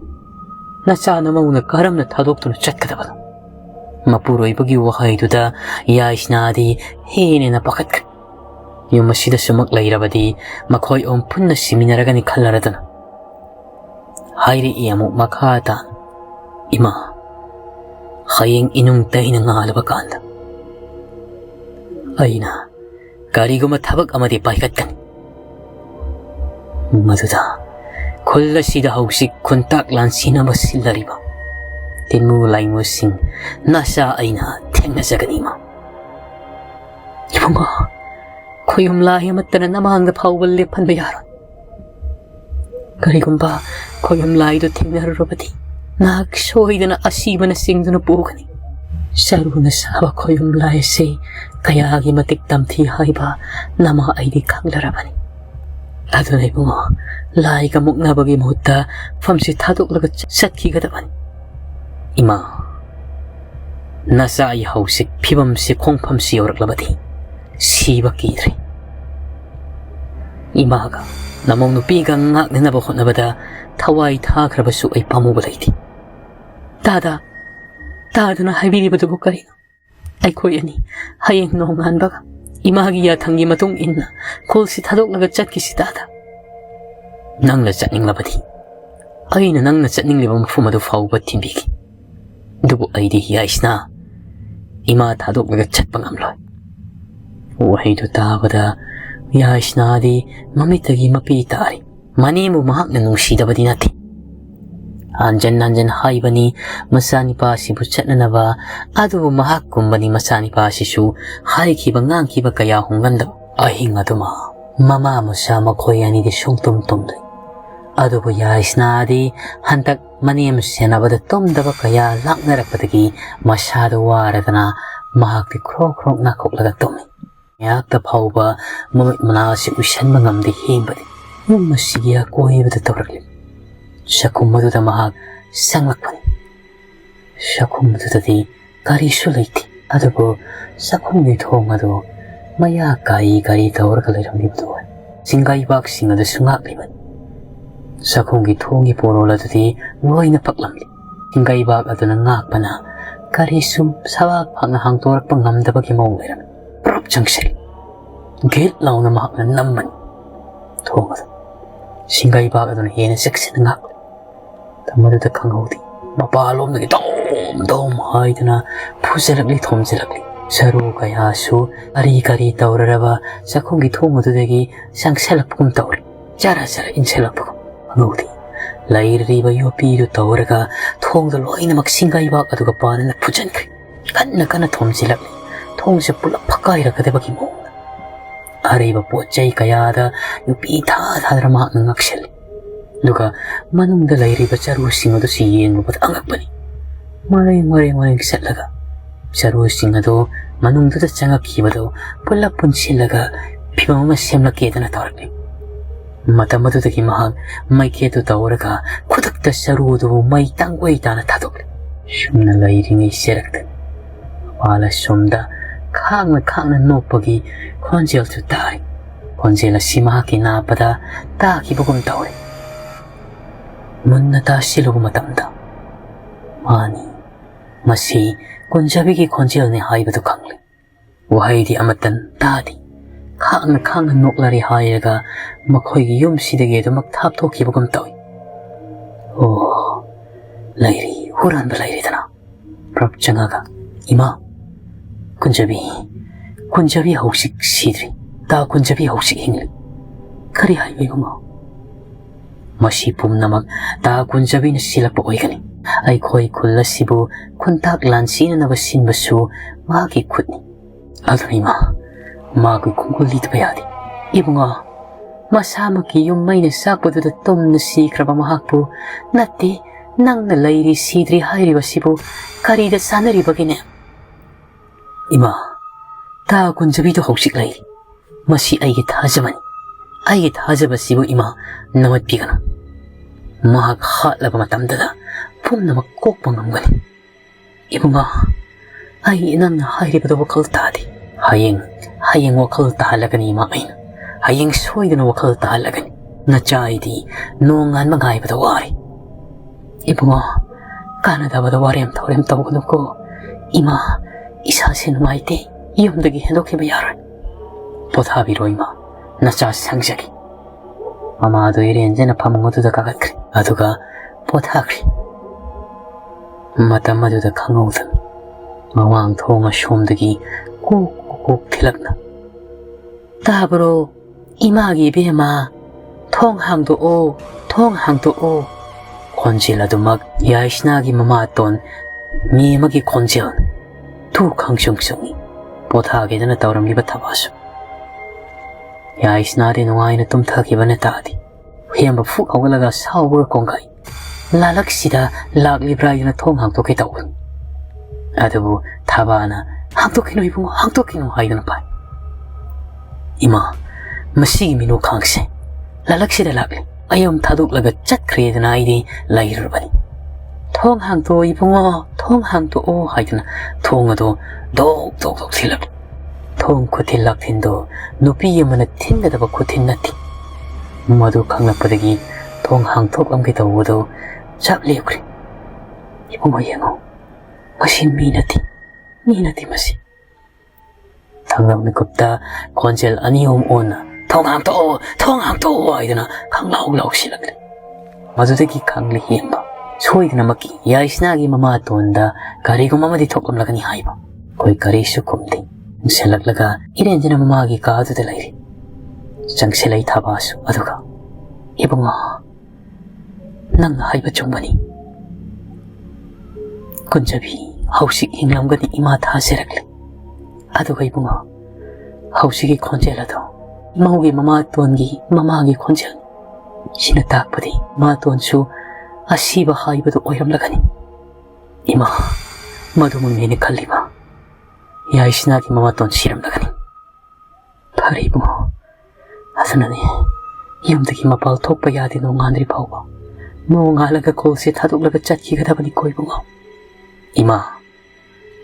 ꯅꯆꯥ ꯅꯃꯧꯅ ꯀꯔꯝꯅ ꯊꯥꯗꯣꯛꯇꯨꯅ ꯆꯠꯀꯗꯕꯅꯣ? ꯃꯄꯨꯔꯣꯏꯕꯒꯤ ꯋꯥꯍꯩꯗꯨꯗ ꯌꯥꯏꯁꯅꯥꯗꯤ ꯍꯦꯟꯅ ꯄꯥꯈꯠꯈ꯭ꯔꯦ. ꯌꯨꯝ ꯑꯁꯤꯗ ꯁꯨꯃꯛ ꯂꯩꯔꯕꯗꯤ ꯃꯈꯣꯏ ꯑꯍꯨꯝ ꯄꯨꯟꯅ ꯁꯤꯃꯤꯟꯅꯔꯒꯅꯤ ꯈꯜꯂꯔꯗꯅ ꯍꯥꯏꯔꯛꯏ ꯑꯃꯨꯛ ꯃꯈꯥ ꯇꯥꯅ. ꯏꯃꯥ, ꯍꯌꯦꯡ ꯏꯅꯨꯡ ꯇꯩꯅ ꯉꯥꯜꯂꯕ ꯀꯥꯟꯗ ꯑꯩꯅ ꯀꯔꯤꯒꯨꯝꯕ ꯊꯕꯛ ꯑꯃꯗꯤ ꯄꯥꯏꯈꯠꯀꯅꯤ. ꯃꯗꯨꯗ ꯈꯨꯜ ꯑꯁꯤꯗ ꯍꯧꯖꯤꯛ ꯈꯨꯟꯇꯥꯛ ꯂꯥꯟꯁꯤꯟꯅꯕ ꯁꯤꯜꯂꯤꯕ ꯇꯤꯟꯃꯨ ꯂꯥꯏꯃꯨꯁꯤꯡ ꯅꯆꯥ ꯑꯩꯅ ꯊꯦꯡꯅꯖꯒꯅꯤ. ꯏꯕꯨꯡꯉꯣ, ꯈꯣꯏꯌꯨꯝꯂꯥꯏ ꯑꯃꯠꯇꯅ ꯅꯃꯥꯡꯗ ꯐꯥꯎꯕ ꯂꯦꯞꯍꯟꯕ ꯌꯥꯔꯣꯏ. ꯀꯔꯤꯒꯨꯝꯕ ꯈꯣꯏꯌꯨꯝꯂꯥꯏꯗꯨ ꯊꯦꯡꯅꯔꯨꯔꯕꯗꯤ ꯅꯍꯥꯛ ꯁꯣꯏꯗꯅ ꯑꯁꯤꯕꯅ ꯆꯤꯡꯗꯨꯅ ꯄꯨꯒꯅꯤ. ꯆꯔꯨꯅ ꯁꯥꯕ ꯈꯣꯏꯌꯨꯝꯂꯥꯏ ꯑꯁꯤ ꯀꯌꯥꯒꯤ ꯃꯇꯤꯛ ꯇꯝꯊꯤ ꯍꯥꯏꯕ ꯅꯃꯥ ꯑꯩꯗꯤ ꯈꯪꯂꯔꯕꯅꯤ. ꯑꯗꯨꯅ ꯏꯕꯨꯡꯉꯣ, ꯂꯥꯏꯒ ꯃꯨꯛꯅꯕꯒꯤ ꯃꯍꯨꯠꯇ ꯐꯝꯁꯤ ꯊꯥꯗꯣꯛꯂꯒ ꯆꯠꯈꯤꯒꯗꯕꯅꯤ. ꯏꯃꯥ, ꯅꯆꯥ ꯑꯩ ꯍꯧꯖꯤꯛ ꯐꯤꯕꯝꯁꯤ ꯈꯣꯡꯐꯝꯁꯤ ꯌꯧꯔꯛꯂꯕꯗꯤ ꯁꯤꯕ ꯀꯤꯗ꯭ꯔꯦ. ꯏꯃꯥꯒ ꯅꯃꯧ ꯅꯨꯄꯤꯒ ꯉꯥꯛꯅꯅꯕ ꯍꯣꯠꯅꯕꯗ ꯊꯋꯥꯏ ꯊꯥꯈ꯭ꯔꯕꯁꯨ ꯑꯩ ꯄꯥꯝꯃꯨꯕ ꯂꯩꯇꯦ. ꯇꯥꯗꯨꯅ ꯍꯥꯏꯕꯤꯔꯤꯕꯗꯨꯕꯨ ꯀꯔꯤꯅꯣ? ꯑꯩꯈꯣꯏ ꯑꯅꯤ ꯍꯌꯦꯡ ꯅꯣꯡꯉꯥꯟꯕꯒ ꯏꯃꯥꯒꯤ ꯌꯥꯊꯪꯒꯤ ꯃꯇꯨꯡ ꯏꯟꯅ ꯈꯨꯜꯁꯤ ꯊꯥꯗꯣꯛꯂꯒ ꯆꯠꯈꯤꯁꯤ. ꯅꯪꯅ ꯆꯠꯅꯤꯡꯂꯕꯗꯤ ꯑꯩꯅ ꯅꯪꯅ ꯆꯠꯅꯤꯡꯂꯤꯕ ꯃꯐꯝ ꯑꯗꯨ ꯐꯥꯎꯕ ꯊꯤꯟꯕꯤꯈꯤ. ꯑꯗꯨꯕꯨ ꯑꯩꯗꯤ ꯌꯥꯏꯁꯅꯥ, ꯏꯃꯥ ꯊꯥꯗꯣꯛꯂꯒ ꯆꯠꯄ ꯉꯝꯂꯣꯏ. ꯋꯥꯍꯩꯗꯨ ꯇꯥꯕꯗ ꯌꯥꯏꯁꯅꯥꯗꯤ ꯃꯃꯤꯠꯇꯒꯤ ꯃꯄꯤ ꯇꯥꯔꯤ. ꯃꯅꯦꯕꯨ ꯃꯍꯥꯛꯅ ꯅꯨꯡꯁꯤꯗꯕꯗꯤ ꯅꯠꯇꯦ. ꯍꯟꯖꯟ ꯍꯟꯖꯟ ꯍꯥꯏꯕꯅꯤ ꯃꯆꯥꯅꯤꯄꯥꯁꯤꯕꯨ ꯆꯠꯅꯅꯕ. ꯑꯗꯨꯕꯨ ꯃꯍꯥꯛꯀꯨꯝꯕꯅꯤ ꯃꯆꯥꯅꯤꯄꯥꯁꯤꯁꯨ ꯍꯥꯏꯈꯤꯕ ꯉꯥꯡꯈꯤꯕ ꯀꯌꯥ ꯍꯣꯡꯒꯟꯗꯕ. ꯑꯍꯤꯡ ꯑꯗꯨꯃ ꯃꯃꯥ ꯃꯆꯥ ꯃꯈꯣꯏ ꯑꯅꯤꯗꯤ ꯁꯨꯡꯇꯨꯝ ꯇꯨꯝꯗ꯭ꯔꯤ. ꯑꯗꯨꯕꯨ ꯌꯥꯏꯁꯅꯥꯗꯤ ꯍꯟꯗꯛ ꯃꯅꯦꯝ ꯁꯦꯟꯅꯕꯗ ꯇꯨꯝꯗꯕ ꯀꯌꯥ ꯂꯥꯛꯅꯔꯛꯄꯗꯒꯤ ꯃꯁꯥꯗ ꯋꯥꯔꯗꯅ ꯃꯍꯥꯛꯇꯤ ꯈ꯭ꯔꯣꯛ ꯈ꯭ꯔꯣꯛ ꯅꯥꯈꯣꯛꯂꯒ ꯇꯨꯝꯃꯤ. ꯉꯥꯏꯍꯥꯛꯇ ꯐꯥꯎꯕ ꯃꯃꯤꯠ ꯃꯅꯥꯁꯤ ꯎꯏꯁꯟꯕ ꯉꯝꯗꯦ. ꯍꯦꯟꯕꯗꯤ ꯌꯨꯝ ꯑꯁꯤꯒꯤ ꯑꯀꯣꯏꯕꯗ ꯇꯧꯔꯛꯂꯤ. ꯆꯥꯛꯈꯨꯝ ꯑꯗꯨꯗ ꯃꯍꯥꯛ ꯆꯪꯂꯛꯄꯅꯤ. ꯆꯥꯛꯈꯨꯝ ꯑꯗꯨꯗꯗꯤ ꯀꯔꯤꯁꯨ ꯂꯩꯇꯦ. ꯑꯗꯨꯕꯨ ꯆꯥꯛꯈꯨꯝꯒꯤ ꯊꯣꯡ ꯑꯗꯨ ꯃꯌꯥ ꯀꯥꯔꯤ ꯇꯧꯔꯒ ꯂꯩꯔꯝꯂꯤꯕꯗꯨ ꯑꯣꯏ. ꯆꯤꯡꯒꯥꯏꯕꯥꯛꯁꯤꯡ ꯑꯗꯨꯁꯨ ꯉꯥꯛꯂꯤꯕꯅꯤ. ꯆꯥꯛꯈꯨꯝꯒꯤ ꯊꯣꯡꯒꯤ ꯄꯣꯔꯣꯜ ꯑꯗꯨꯗꯤ ꯂꯣꯏꯅ ꯄꯛꯂꯝꯂꯤ. ꯆꯤꯡꯒꯥꯏꯕꯥꯛ ꯑꯗꯨꯅ ꯉꯥꯛꯄꯅ ꯀꯔꯤꯁꯨ ꯁꯕꯥꯛ ꯐꯥꯛꯅ ꯍꯥꯡꯇꯣꯔꯛꯄ ꯉꯝꯗꯕꯒꯤ ꯃꯑꯣꯡ ꯂꯩꯔꯝꯃꯤ. ꯄꯨꯔꯞ ꯆꯪꯁꯤꯜꯂꯤ. ꯘꯦꯠ ꯂꯥꯎꯅ ꯃꯍꯥꯛꯅ ꯅꯝꯕꯅꯤ ꯊꯣꯡ ꯑꯗꯨ. ꯆꯤꯡꯒꯥꯏꯕꯥꯛ ꯑꯗꯨꯅ ꯍꯦꯟꯅ ꯆꯦꯛꯁꯤꯟꯅ ꯉꯥꯛꯂꯤ. ꯃꯗꯨꯗ ꯈꯪꯍꯧꯗꯦ ꯃꯄꯥꯟꯂꯣꯝꯗꯒꯤ ꯗꯣꯝ ꯍꯥꯏꯗꯨꯅ ꯐꯨꯖꯤꯜꯂꯛꯂꯤ ꯊꯣꯝꯖꯤꯜꯂꯛꯂꯤ. ꯁꯔꯨ ꯀꯌꯥꯁꯨ ꯀꯔꯤ ꯇꯧꯔꯔꯕ ꯆꯥꯛꯈꯨꯝꯒꯤ ꯊꯣꯡ ꯑꯗꯨꯗꯒꯤ ꯆꯪꯁꯤꯜꯂꯛꯄꯒꯨꯝ ꯇꯧꯔꯤ. ꯖꯔ ꯏꯟꯁꯤꯜꯂꯛꯄꯒꯨꯝ. ꯈꯪꯍꯧꯗꯦ ꯂꯩꯔꯤꯕ ꯌꯣꯄꯤꯗꯨ ꯇꯧꯔꯒ ꯊꯣꯡꯗ ꯂꯣꯏꯅꯃꯛ ꯆꯤꯡꯒꯥꯏꯕꯥꯛ ꯑꯗꯨꯒ ꯄꯥꯅꯅ ꯐꯨꯖꯤꯟꯈ꯭ꯔꯦ. ꯀꯟꯅ ꯊꯣꯝꯖꯤꯜꯂꯛꯂꯤ. ꯊꯣꯡꯁꯦ ꯄꯨꯂꯞ ꯐꯛꯀꯥꯏꯔꯛꯀꯗꯕꯒꯤ ꯃꯑꯣꯡꯗ. ꯑꯔꯩꯕ ꯄꯣꯠ ꯆꯩ ꯀꯌꯥꯗ ꯅꯨꯄꯤ ꯊꯥꯗꯅ ꯃꯍꯥꯛꯅ ꯉꯛꯁꯤꯜꯂꯤ. ꯑꯗꯨꯒ ꯃꯅꯨꯡꯗ ꯂꯩꯔꯤꯕ ꯆꯔꯨꯁꯤꯡ ꯑꯗꯨꯁꯨ ꯌꯦꯡꯂꯨꯕꯗ ꯑꯉꯛꯄꯅꯤ. ꯃꯔꯦꯡ ꯆꯠꯂꯒ ꯆꯔꯨꯁꯤꯡ ꯑꯗꯨ ꯃꯅꯨꯡꯗꯨꯗ ꯆꯪꯉꯛꯈꯤꯕꯗꯨ ꯄꯨꯂꯞ ꯄꯨꯟꯁꯤꯜꯂꯒ ꯐꯤꯕꯝ ꯑꯃ ꯁꯦꯝꯂꯛꯀꯦꯗꯅ ꯇꯧꯔꯛꯂꯤ. ꯃꯇꯝ ꯑꯗꯨꯗꯒꯤ ꯃꯍꯥꯛ ꯃꯩꯈꯦꯠꯇꯨ ꯇꯧꯔꯒ ꯈꯨꯗꯛꯇ ꯆꯔꯨ ꯑꯗꯨꯕꯨ ꯃꯩ ꯇꯥꯡꯒꯣꯏ ꯇꯥꯅ ꯊꯥꯗꯣꯛꯂꯤ. ꯁꯨꯝꯅ ꯂꯩꯔꯤꯉꯩ ꯆꯦꯔꯛꯇꯅꯤ ꯃꯄꯥꯜ ꯑꯁꯣꯝꯗ ꯈꯥꯡꯅ ꯅꯣꯛꯄꯒꯤ ꯈꯣꯟꯖꯦꯜꯁꯨ ꯇꯥꯔꯤ. ꯈꯣꯟꯖꯦꯜ ꯑꯁꯤ ꯃꯍꯥꯛꯀꯤ ꯅꯥꯞꯄꯗ ꯇꯥꯈꯤꯕꯒꯨꯝ ꯇꯧꯔꯤ. ꯃꯨꯟꯅ ꯇꯥꯁꯤꯜꯂꯨꯕ ꯃꯇꯝꯗ ꯃꯥꯅꯤ, ꯃꯁꯤ ꯀꯨꯟꯖꯕꯤꯒꯤ ꯈꯣꯟꯖꯦꯜꯅꯤ ꯍꯥꯏꯕꯗꯨ ꯈꯪꯂꯤ. ꯋꯥꯍꯩꯗꯤ ꯑꯃꯠꯇ ꯇꯥꯗꯦ. ꯈꯥꯡꯅ ꯅꯣꯛꯂꯔꯤ ꯍꯥꯏꯔꯒ ꯃꯈꯣꯏꯒꯤ ꯌꯨꯝꯁꯤꯗꯒꯤ ꯑꯗꯨꯃꯛ ꯊꯥꯞꯊꯣꯛꯈꯤꯕꯒꯨꯝ ꯇꯧꯏ. ꯂꯩꯔꯤ, ꯍꯨꯔꯥꯟꯕ ꯂꯩꯔꯤꯗꯅ. ꯄ꯭ꯔꯞ ꯆꯪꯉꯒ, ꯏꯃꯥ, ꯀꯨꯟꯖꯕꯤ ꯍꯧꯖꯤꯛ ꯁꯤꯗ꯭ꯔꯤ. ꯀꯨꯟꯖꯕꯤ ꯍꯧꯖꯤꯛ ꯍꯤꯡꯂꯤ. ꯀꯔꯤ ꯍꯥꯏꯕ ꯏꯕꯨꯡꯉꯣ? ꯃꯁꯤ ꯄꯨꯝꯅꯃꯛ ꯀꯨꯟꯖꯕꯤꯅ ꯁꯤꯜꯂꯛꯄ ꯑꯣꯏꯒꯅꯤ. ꯑꯩꯈꯣꯏ ꯈꯨꯜ ꯑꯁꯤꯕꯨ ꯈꯨꯟꯇꯥꯛ ꯂꯥꯟꯁꯤꯟꯅꯅꯕ ꯁꯤꯟꯕꯁꯨ ꯃꯥꯒꯤ ꯈꯨꯠꯅꯤ. ꯑꯗꯨꯅ ꯏꯃꯥ, ꯃꯥꯒꯤ ꯈꯣꯡꯒꯨꯜ ꯂꯤꯗꯕ ꯌꯥꯗꯦ. ꯏꯕꯨꯡꯉꯣ, ꯃꯁꯥꯃꯛꯀꯤ ꯌꯨꯝ ꯃꯩꯅ ꯆꯥꯛꯄꯗꯨꯗ ꯇꯨꯝꯅ ꯁꯤꯈ꯭ꯔꯕ ꯃꯍꯥꯛꯄꯨ ꯅꯠꯇꯦ ꯅꯪꯅ ꯂꯩꯔꯤ ꯁꯤꯗ꯭ꯔꯤ ꯍꯥꯏꯔꯤꯕꯁꯤꯕꯨ ꯀꯔꯤꯗ ꯆꯥꯅꯔꯤꯕꯒꯤꯅꯦ? Ima, ta kunjabido hausik lai. Masi aigi thajabani. Aigi thajabasibu ima namat pigana. Mahak hatlaba matamdada pumnamak kokpa ngamgani. Ibunga, ai nang hairibado wakal tadi. Hayeng wakal tahalagani ima aina. Hayeng soidana wakal tahalagani. Nachai di nongan mangai bada wari. Ibunga, Canada bada wari am tawganu ko. Ima, isa sinumaite, yumdagi hendoki bayaran. Pothabiro ima, nacha sangjagi. Mama ado irenjena pamungoduda kagatri. Aduga pothagri. Matam aduda kangaudan. Mawang thonga shomdagi kuk tilagna. Tabro, imagi bema, thong hangdo o. Konjil adumak yaisnagi mamaton mi magi konjil. Tu kangsyong-syongi. Pothagi na tawram liba tabaso. Yaisnari nungay na tumtagiba na tadi. Hiyamba fuk awalaga sawa kongay. Lalaksida laglibray na thong hangto kitawin. Adabu tabana hangto kino haydan pa. Ima, masigi minu kangse. Lalaksida lagli. Ayam taduk laga chat kriyada na aydi lairabani. Thong hangto o haydan. Thong ado dog tilab. Thong kutilak tindo nupi yamana tingadaba kutin nati. Madu kanglapadagi thong hangtok ang kitawado chap liukri. Ibungo yango. Masi mi nati masi. Tanggap mikupta konjel aniyom ona. Thong hangto o aydana kanglaog silagli. Madudagi kangli hiyamba. Soydana maki yaisnagi mamatonda karigo mamadi thoklam lagani haiba. Koi karisu kumdi. Selaglaga irenjana mamagi kaadu dalairi. Jangselay tabasu aduga. Ibunga nang haiba chungbani. Kunjabi hausik hinglamgani ima thaseragli. Aduga ibunga hausiki konjelado. Maugi mamatongi mamagi konjel. Sinatakpadi matonsu asiba haibado oiramlagani. Ima madumangini kalliba. Yaisnagi mamaton siramlagani. Pari ibungo. Asanani yumdagi mapal thokpa yadi nongandri pauba. Nongalaga kolse thaduglaga chatkigadabani ko ibungo. Ima,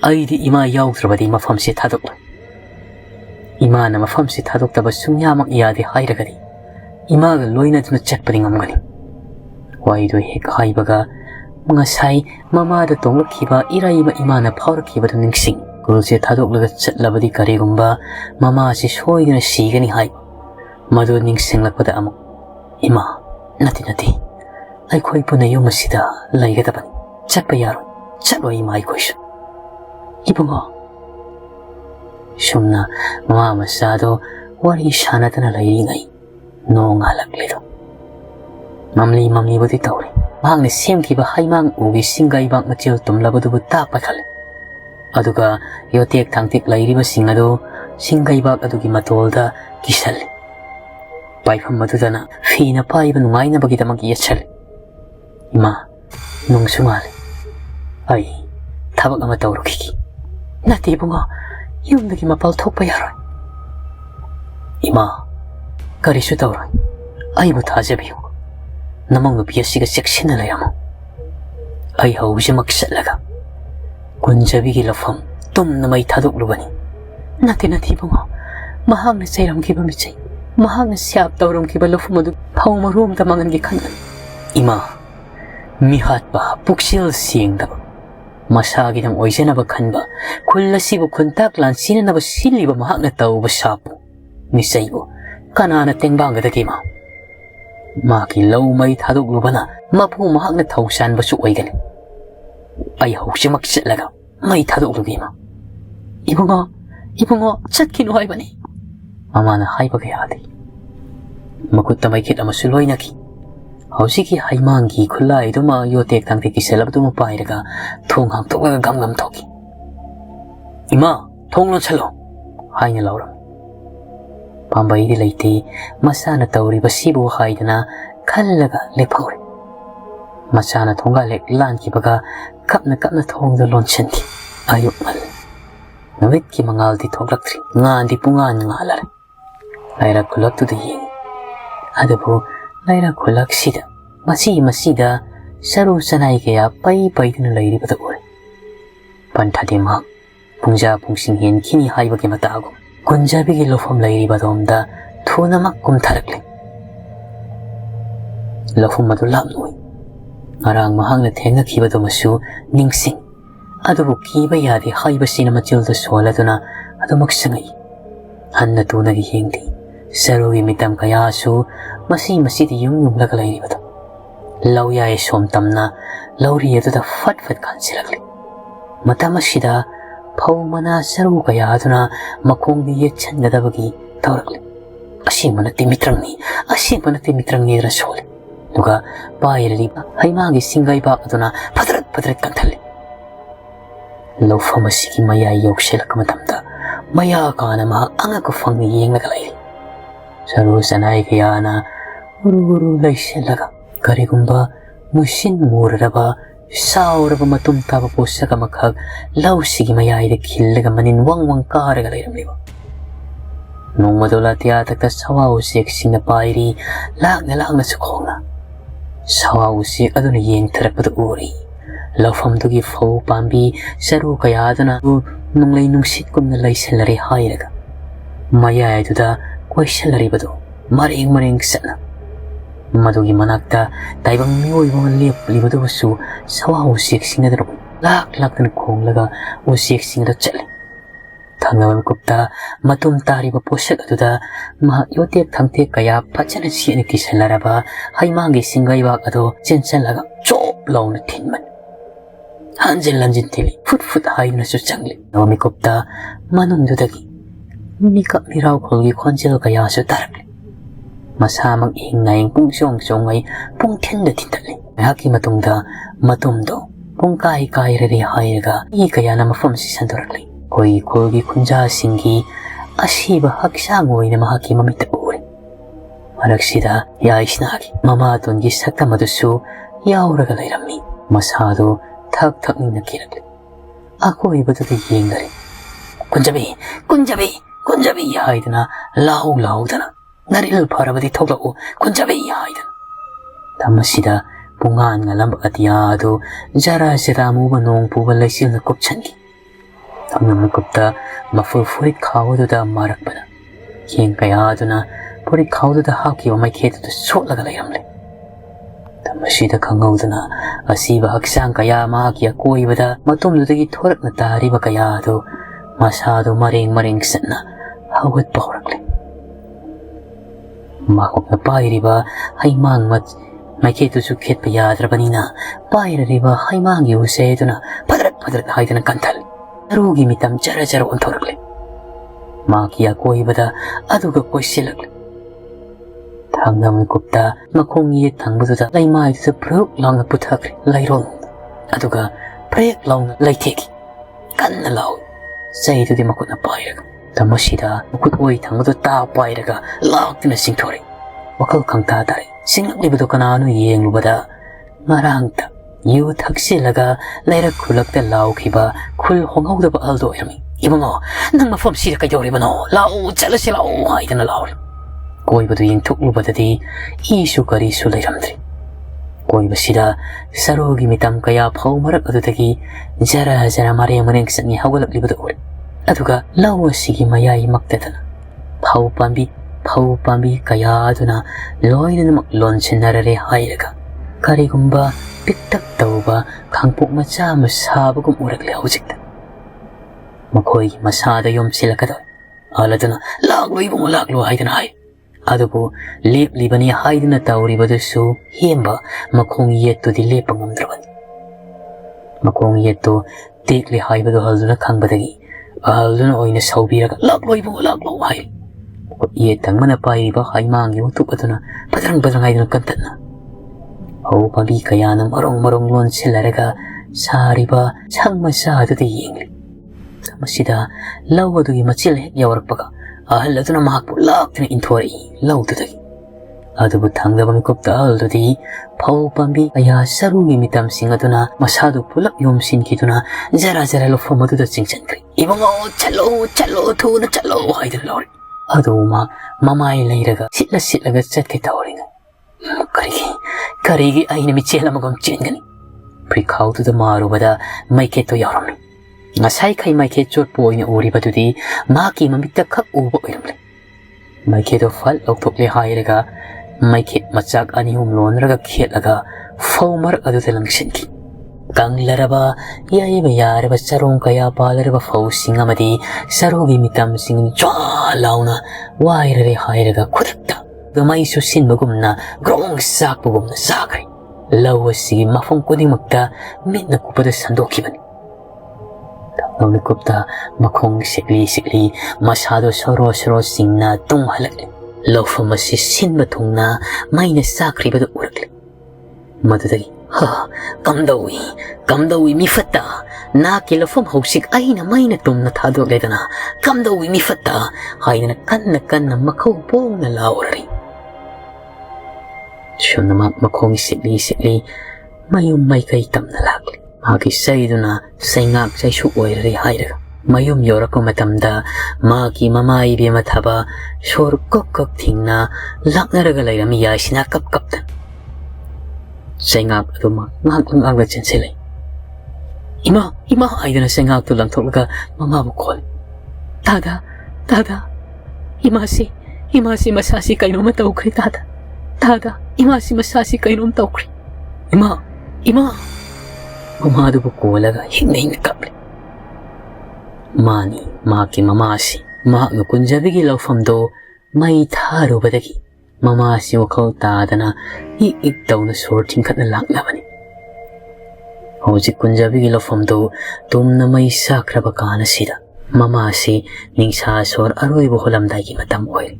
aidi ima yaudrabadi mafamse thadugla. Ima na mafamse thadugtaba sungyamak yadi hairagadi. Ima ga loina duna chatpadi ngamgani. Waido hek haibaga mga say mamada tonglakiba iraiba ima na pauраkiba du ningsing. Kulse thaduglaga chatlabadi karigumba mama si soidina sigani haib. Madu ningsing lakpada amok. Ima, nati. Ay koi puna yung masida laigadaban. Chatpa yaron. Chatwa ima ay koisyo. Ibungo. Sumna mama masado wari shanata na lairingay. Noong halagledo. Mamli buti tawri. Mahang ni siyemkiba haimang ugi singgay bang matil tumlabadubu takpakal. Aduga yotek tangtik lairiba singado singgay bag adugi matolda kisal. Paipam madudana fina paiba nungay na bagita mag-iyachal. Ima, nung sungal. Ay, tabag ang matawro kiki. Natibo nga, yung naging mapaltok pa yaroy. Ima, karisu tawroy. Ay mo tajabi yung. Namang nubiyasiga seksin na layamo. Ay hau siya magsalaga. Kunjabi kilafam, tum na may taduklubani. Natibo nga, mahang na sayram kiba mitsay. Mahang na siyap tawrong kiba lafumadu paumarum tamangan gikanan. Ima, mihat ba puksil siyang daba. Masagi ng oisya na bakhan ba, kulasibo kontaklan sina na ba sili ba mahak na tao ba sapo. Misaybo, kanana tengbang gada kima. Makilaw may tadugluba na, mapu mahak na tao saan ba suway galing. Ayaw siya magsalaga, may tadugluba. Ibungo, chat kinuhay ba ni? Mama na hay bagayati. Makuta may kita masuloy na ki. Hausiki hay mangi kulay duma yotek tang tikiselab dumupay daga tunghang tuwaga gamgam toki. Ima, tonglo chalo. Hay na lauram. Pambay dilayti masana tawri basibu hay na kalaga lepawri. Masana tongga lek lan ki baga kap na tong da lonchen ki. Ayok mal. Namit ki mangal di thoklaktri ngan di pungan ngalar laira khulak tu di adabu laira khulak sida masida saru sanai ke ya pai dina lairi bata ore panthade ma pungja pungsing hen kini haiba ke matago kunjabi gi lofam lairi badomda thuna mak kum tharakle lofum madu lam noi arang mahang na thenga khiba do masu ningsing adubu kiba yadi haiba sina machil da soladuna adumak sangai hanna tuna gi hengdi saru gi mitam kaya su masi di yung laga lairi bata law ya e som tamna lawri adu da fat kan silakle matamashida phau mana saru kaya aduna makong gi yechan gadabagi tawrakle asimana mitrangni ra sole duga bairali haima gi singai ba aduna padrat kan thalle lawfam asigi maya yokshilak matamda maya kana ma anga ko fangni yengla galai saru sanai kayana uru laiselaga karigumba musin murraba sauraba matum taba posaka makhag lausigi maya ide khillaga manin wang karaga lairamliba nongmadola tia takta sawa usik sina pairi lagna sukhona sawa usik aduna yeng tharakpada uri lawfam dugi fau pambi saru kaya aduna nunglai nungsit kumna laiselari hairaga maya aduda koiselari badu maring sana madugi manakta taibang mioi bang lep libadu basu sawa usik singadro lakna khonglaga usik singda chale thangam kupta matum tariba posak aduda ma yotek thangte kaya pachana siani kisalaraba haimangi singai ba ado chenchalaga chop launa thinman hanjin tili fut haina su changle nawami kupta manung dudagi mika mirau kholgi khonjel kaya su tarakle masamang ingnai pungchong ai pungthen tintale haki matungda matumdo pungkai reri hairaga I kaya na mafam si sandorakle koi kholgi khunja singi asiba haksang oina mahaki mamita ure maraksida yaisnagi mama tungi sakta madusu yauraga lairammi masado thak ni kirakle ako ibadu de yengare kunjabi haidana lau dana naril parabadi thoglau kunjabi haidana tamasida pungan ngalam atiado jara siramu banong puba laisil na kopchangi tamnam kupta maful furit khawdu da marak bana keng kaya aduna puri khawdu da haki o mai khetu da shot laga lairamle tamashida khangaudana asiba haksang kaya ma kya koi bada matum dudagi thorak na tari ba kaya do masado maring sanna hawat pawrakle makop na pairiba haimang mat mai khetu su khet pa yadrabanina pairiba haimang yu seduna padrat haidana kanthal rugi mitam jara ontorakle ma kya koi bada aduga koisilakle thangam kupta makhongi thangbuda laimai su prok long puthakre lairon aduga prek long laitheki kanna law sai tu di makuna pairaga tamashida mukut oi thangbuda ta pairaga lakna singthore wakal khangta dare singlakli budu kananu yenglubada marangta yu thaksilaga lairak khulakta laukhiba khul hongaudaba aldo irmi ibango nang mafam sira ka yoribano law chalasi law haidana law koibadu yengthokubadadi isu kari su lairamdri koibasida sarogi mitam kaya phau marak adudagi jara mareng sangi hawalaklibadu ure aduga law asigi mayai maktadana phau pambi kaya aduna loinamak lonsinarare hairaga karigumba piktak tauba khangpok macha masabagum urakle hojikta makhoi masada yomsilakada aladuna laglo haidana hai adubu lep libani haidana tauri badusu hemba makhong yettu di lepangam draban makhong yettu tekle haibadu halduna khangbadagi halduna oina saubiraga laglo hai yetang mana paiba haimangi utuk aduna padrang haidana kantanna au pabi kayana marong lon silaraga sariba changmasa adudi yengli tamasida lawadu machil hek yawarpaga ahladuna mahakpu laktina inthori lawdudagi adubu thangdaba mikupta aldudi phau pambi aya sarugi mitam singaduna masadu pulak yomsin kiduna jara lofamaduna chingchankri Ibungo, chalo, chalo, thuna chalo, haidana lauri. Adu mamai leiraga, sitlaga chatke tauringa. Karigi aina michela magam chingani. Prikhau tu the marubada, maike to yarami. Ngasai kai maike chot poina uri batudi, maki mamita kak ubo iramle. Maike to fal oktukle hairaga, maike machak anihum lonraga kietlaga, faumar adu telang shinki. Kang laraba, yaiba yaraba sarong kaya palaraba fau singamadi, sarogi mitam sing jwa launa, wairare hairaga kudakta. Gamay susin magumna, grong sak magumna sakay. Lawas sige mafong kuding magta, mit na kupada sandokiban. Nang nakupta, makong sikli, masyado soro sing na tung halak. Lawa masisin batong na, may nasakri ba do urak. Madadagi, kamdawi mifata, na kilafam hausik ay na may natum na tadog leda na, kamdawi mifata, ay na kan na makawbong na laurari. Siya na makong sikli, mayong may kaitam na lagli. Magisay do na say ngak say suoy rin hayraga. Mayom yora ko matamda, maki mamay biya mataba, sure kok ting na, lak na ragalay na miyay sinakap-kaptan. Say ngak do ngak agad siyan sila. Ima, ay do na say ngak do lang tulaga mamabukol. Tada, imasi masasi kayo mataw kay tada. Tada, imasi masasi kayo nung taw kay. Ima. Mamado bukolaga, hindi nakapli. Mani, maki mamasi, maagno kunjabigi lawfamdo, may tharo badagi. Mamasi wakaw tada na, iigdaw na sorting kat na lang naman. Hojik kunjabigi lawfamdo, tum na may sakra bakana sida. Mamasi, ning sasor aroy bukolamday ki matam oil.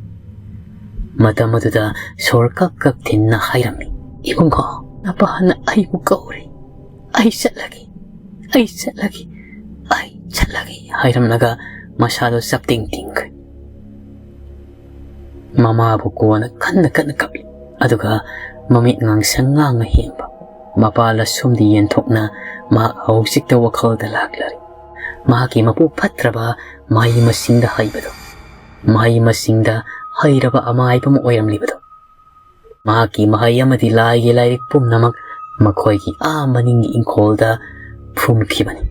Matamatuda, sor kak tin na hayrami. Ibang ko, napahana ay bukawri. Ay salagi. Hayram naga masyado sapting-ting. Mamabuko na kan kapli. Aduga mamit ngang sangang himba. Mapala sumdi yentok na mahausik na wakal dalaglari. Mahaki mapupatra ba may masingda haybado. May masingda hayraba amay pa mo oyam libado. Mahaki mahayamadi lagi pum namag makoyki maning ingkolda pumkibani.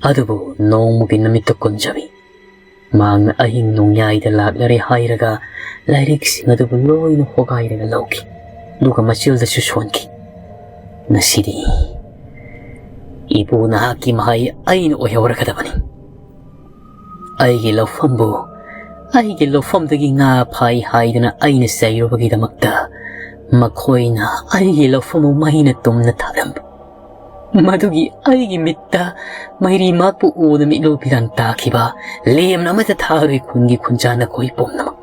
Adubo nong mugin na mito konjabi. Mang ahing nong yay da laglari hayraga, lairik sing adubo loy no hogay raga lauki. Luka masil da suswanki. Nasidi. Ibu na haki mahay ay no oyawara kadabani. Ay gilawfam dagi nga pay hayda na ay nasayro bagida magda. Makoy na ay gilawfam mo mahinatum na tadam. Madugi ay gimitta, mayri magpuo na milo bilang takiba, liyam na matataroy kungi kunjana ko ipom naman.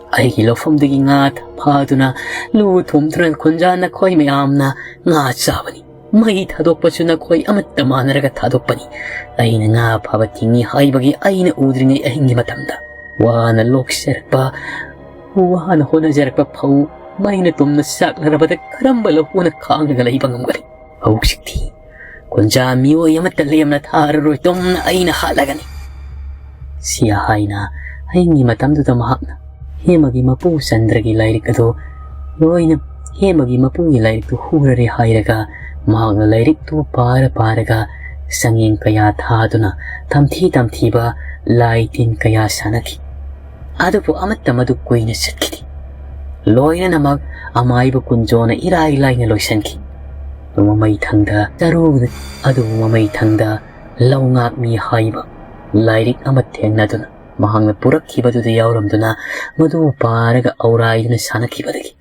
Ay gilawfam dagi nga tapado na, lutom tran kunjana ko ay mayam na nga sabani. May tadok pa siya na ko ay amat tama na raga tadok pa ni. Ay na nga pabatingi hay bagi ay na udri ngay ahing gimatamda. Wana lok sirak pa, wana ko na sirak pa pao, may natum na sak na rabadag karambalaw ko na kaang nagalay ibang ang galing. Sikti. Kunja miyo yamat talayam na tararoy tom na ay nahalagani. Siya hay na ay ngi matamdo tamahak na. Hemagi mapu sandragi layrik ato. Yoy na hemagi mapu layrik to hurari hayraga. Mahag na layrik to para ga. Sangin kaya thado na tamti ba laitin kaya sanaki. Ado po amat tamaduk ko'y nasatkiti. Loy na namag amay ba kunjo na iray na loy sanki. Mamay tangda, darog ado mamay tangda, laungak mi hayba. Lairik amat tiyang na doon. Mahang na purak kiba doon yawram doon na, madu paraga auray doon sana kiba dagi.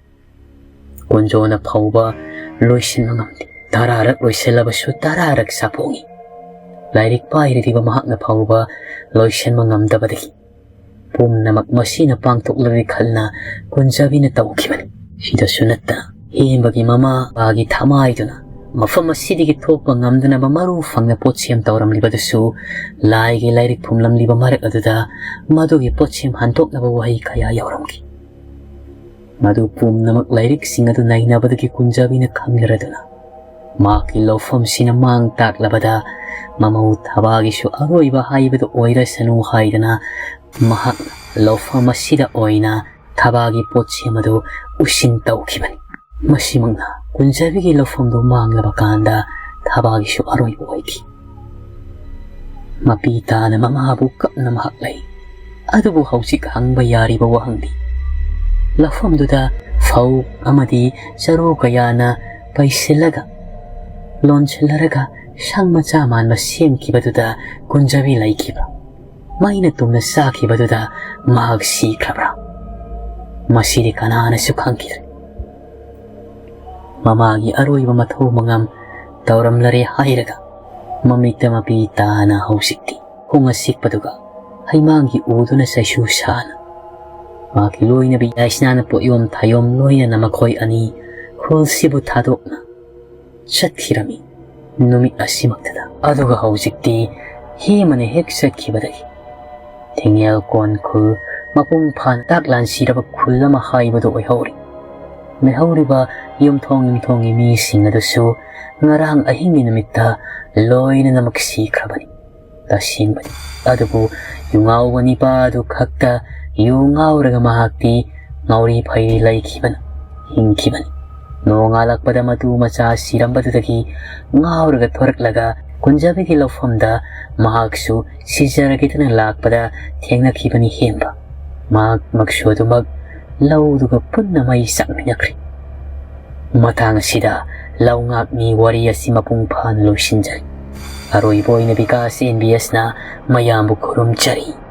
Kunjo na pauba, loisin mangamdi. Tararak loisin labasyo, tararak sapongi. Lairik pa iri diba mahak na pauba, loisin mangamda ba dagi. Pum na magmasi na pangtok larikal na, kunjabi na tao kiban. Sida sunat na, bagi mama, bagi tamay doon na. Mafamasidigi tokpa ngamda na ba marufang na potsiyam tauram liba dasu, laigi lairik pumlam liba marik aduda, madugi potsiyam hantok na bawahi kaya yawram ki. Madu pum na maglairik singadu na inabadagi kunjabi na kangira doon na. ꯃꯍꯥꯛꯀꯤ ꯂꯧꯐꯝꯁꯤꯅ ꯃꯥꯡ ꯇꯥꯛꯂꯕꯗ ꯃꯃꯧ ꯊꯕꯥꯒꯤꯁꯨ ꯑꯔꯣꯏꯕ ꯍꯥꯏꯕꯗꯨ ꯑꯣꯏꯔꯁꯅꯨ ꯍꯥꯏꯗꯅ ꯃꯍꯥꯛꯅ ꯂꯧꯐꯝ ꯑꯁꯤꯗ ꯑꯣꯏꯅ ꯊꯕꯥꯒꯤ ꯄꯣꯠꯁꯦꯝ ꯑꯗꯨ ꯎꯁꯤꯟ ꯇꯧꯈꯤꯕꯅꯤ꯫ ꯃꯁꯤꯃꯛꯅ ꯀꯨꯟꯖꯕꯤꯒꯤ ꯂꯧꯐꯝꯗꯨ ꯃꯥꯡꯂꯕ ꯀꯥꯟꯗ ꯊꯕꯥꯒꯤꯁꯨ ꯑꯔꯣꯏꯕ ꯑꯣꯏꯈꯤ꯫ ꯃꯄꯤ ꯇꯥꯅ ꯃꯃꯥꯕꯨ ꯀꯞꯅ ꯃꯍꯥꯛ ꯂꯩ꯫ ꯑꯗꯨꯕꯨ ꯍꯧꯖꯤꯛ ꯍꯪꯕ ꯌꯥꯔꯤꯕ ꯋꯥꯍꯪꯗꯤ ꯂꯧꯐꯝꯗꯨꯗ ꯐꯧ ꯑꯃꯗꯤ ꯆꯔꯨ ꯀꯌꯥꯅ ꯄꯩꯁꯤꯜꯂꯒ ꯂꯣꯟꯁꯤꯜꯂꯔꯒ ꯁꯪ ꯃꯆꯥ ꯃꯥꯟꯕ ꯁꯦꯝꯈꯤꯕꯗꯨꯗ ꯀꯨꯟꯖꯕꯤ ꯂꯩꯈꯤꯕ꯭ꯔꯥ? ꯃꯩꯅ ꯇꯨꯝꯅ ꯆꯥꯈꯤꯕꯗꯨꯗ ꯃꯍꯥꯛ ꯁꯤꯈ꯭ꯔꯕ꯭ꯔꯥ? ꯃꯁꯤꯗꯤ ꯀꯅꯥꯅꯁꯨ ꯈꯪꯈꯤꯗ꯭ꯔꯦ꯫ ꯃꯃꯥꯒꯤ ꯑꯔꯣꯏꯕ ꯃꯊꯧ ꯃꯉꯝ ꯇꯧꯔꯝꯂꯔꯦ ꯍꯥꯏꯔꯒ ꯃꯃꯤꯠꯇ ꯃꯄꯤ ꯇꯥꯅ ꯍꯧꯖꯤꯛꯇꯤ ꯍꯨꯡ ꯑꯁꯤꯛꯄꯗꯨꯒ ꯍꯩꯃꯥꯡꯒꯤ ꯎꯗꯨꯅ ꯆꯩꯁꯨ ꯁꯥꯅ ꯃꯍꯥꯛꯀꯤ ꯂꯣꯏꯅꯕꯤ ꯌꯥꯏꯁꯅꯥꯅ ꯄꯣꯠꯌꯣꯝ ꯊꯥꯌꯣꯝ ꯂꯣꯏꯅꯅ ꯃꯈꯣꯏ ꯑꯅꯤ ꯈꯨꯜꯁꯤꯕꯨ ꯊꯥꯗꯣꯛꯅ ꯆꯠꯈꯤꯔꯝꯃꯤ ꯅꯨꯃꯤꯠ ꯑꯁꯤꯃꯛꯇꯗ꯫ ꯑꯗꯨꯒ ꯍꯧꯖꯤꯛꯇꯤ ꯍꯦꯃꯅ ꯍꯦꯛ ꯆꯠꯈꯤꯕꯗꯒꯤ ꯊꯦꯡꯌꯦꯜ ꯀꯣꯟ ꯈꯨꯜ ꯃꯄꯨꯡ ꯐꯥꯅ ꯇꯥꯛꯂꯥꯟ ꯁꯤꯔꯕ ꯈꯨꯜ ꯑꯃ ꯍꯥꯏꯕꯗꯨ ꯑꯣꯏꯍꯧꯔꯤ꯫ ꯂꯩꯍꯧꯔꯤꯕ ꯌꯨꯝꯊꯣꯡ ꯌꯨꯝꯊꯣꯡꯒꯤ ꯃꯤꯁꯤꯡ ꯑꯗꯨꯁꯨ ꯉꯔꯥꯡ ꯑꯍꯤꯡꯒꯤ ꯅꯨꯃꯤꯠꯇ ꯂꯣꯏꯅꯃꯛ ꯁꯤꯈ꯭ꯔꯕꯅꯤ ꯇꯁꯦꯡꯕꯅꯤ꯫ ꯑꯗꯨꯕꯨ ꯌꯨꯉꯥꯎꯕ ꯅꯤꯄꯥ ꯑꯗꯨ ꯈꯛꯇ ꯌꯨ ꯉꯥꯎꯔꯒ ꯃꯍꯥꯛꯇꯤ ꯉꯥꯎꯔꯤ ꯐꯩꯔꯤ ꯂꯩꯈꯤꯕꯅ ꯍꯤꯡꯈꯤꯕꯅꯤ꯫ ꯅꯣꯡꯉꯥꯜꯂꯛꯄꯗ ꯃꯇꯨ ꯃꯆꯥ ꯁꯤꯔꯝꯕꯗꯨꯗꯒꯤ ꯉꯥꯎꯔꯒ ꯊꯣꯔꯛꯂꯒ ꯀꯨꯟꯖꯕꯤꯒꯤ ꯂꯧꯐꯝꯗ ꯃꯍꯥꯛꯁꯨ ꯁꯤꯖꯔꯒꯦꯗꯅ ꯂꯥꯛꯄꯗ ꯊꯦꯡꯅꯈꯤꯕꯅꯤ ꯍꯦꯝꯕ꯫ ꯃꯍꯥꯛꯃꯛꯁꯨ ꯑꯗꯨꯃꯛ ꯂꯧꯗꯨꯒ ꯄꯨꯟꯅ ꯃꯩ ꯆꯥꯛꯃꯤꯟꯅꯈ꯭ꯔꯦ꯫ ꯃꯇꯥꯡ ꯑꯁꯤꯗ ꯂꯧꯉꯥꯛꯅꯤ ꯋꯥꯔꯤ ꯑꯁꯤ ꯃꯄꯨꯡ ꯐꯥꯅ ꯂꯣꯏꯁꯤꯟꯖꯔꯤ꯫ ꯑꯔꯣꯏꯕ ꯑꯣꯏꯅ ꯕꯤꯀꯥꯁ NBSꯅ ꯃꯌꯥꯝꯕꯨ ꯈꯨꯔꯨꯝꯖꯔꯤ꯫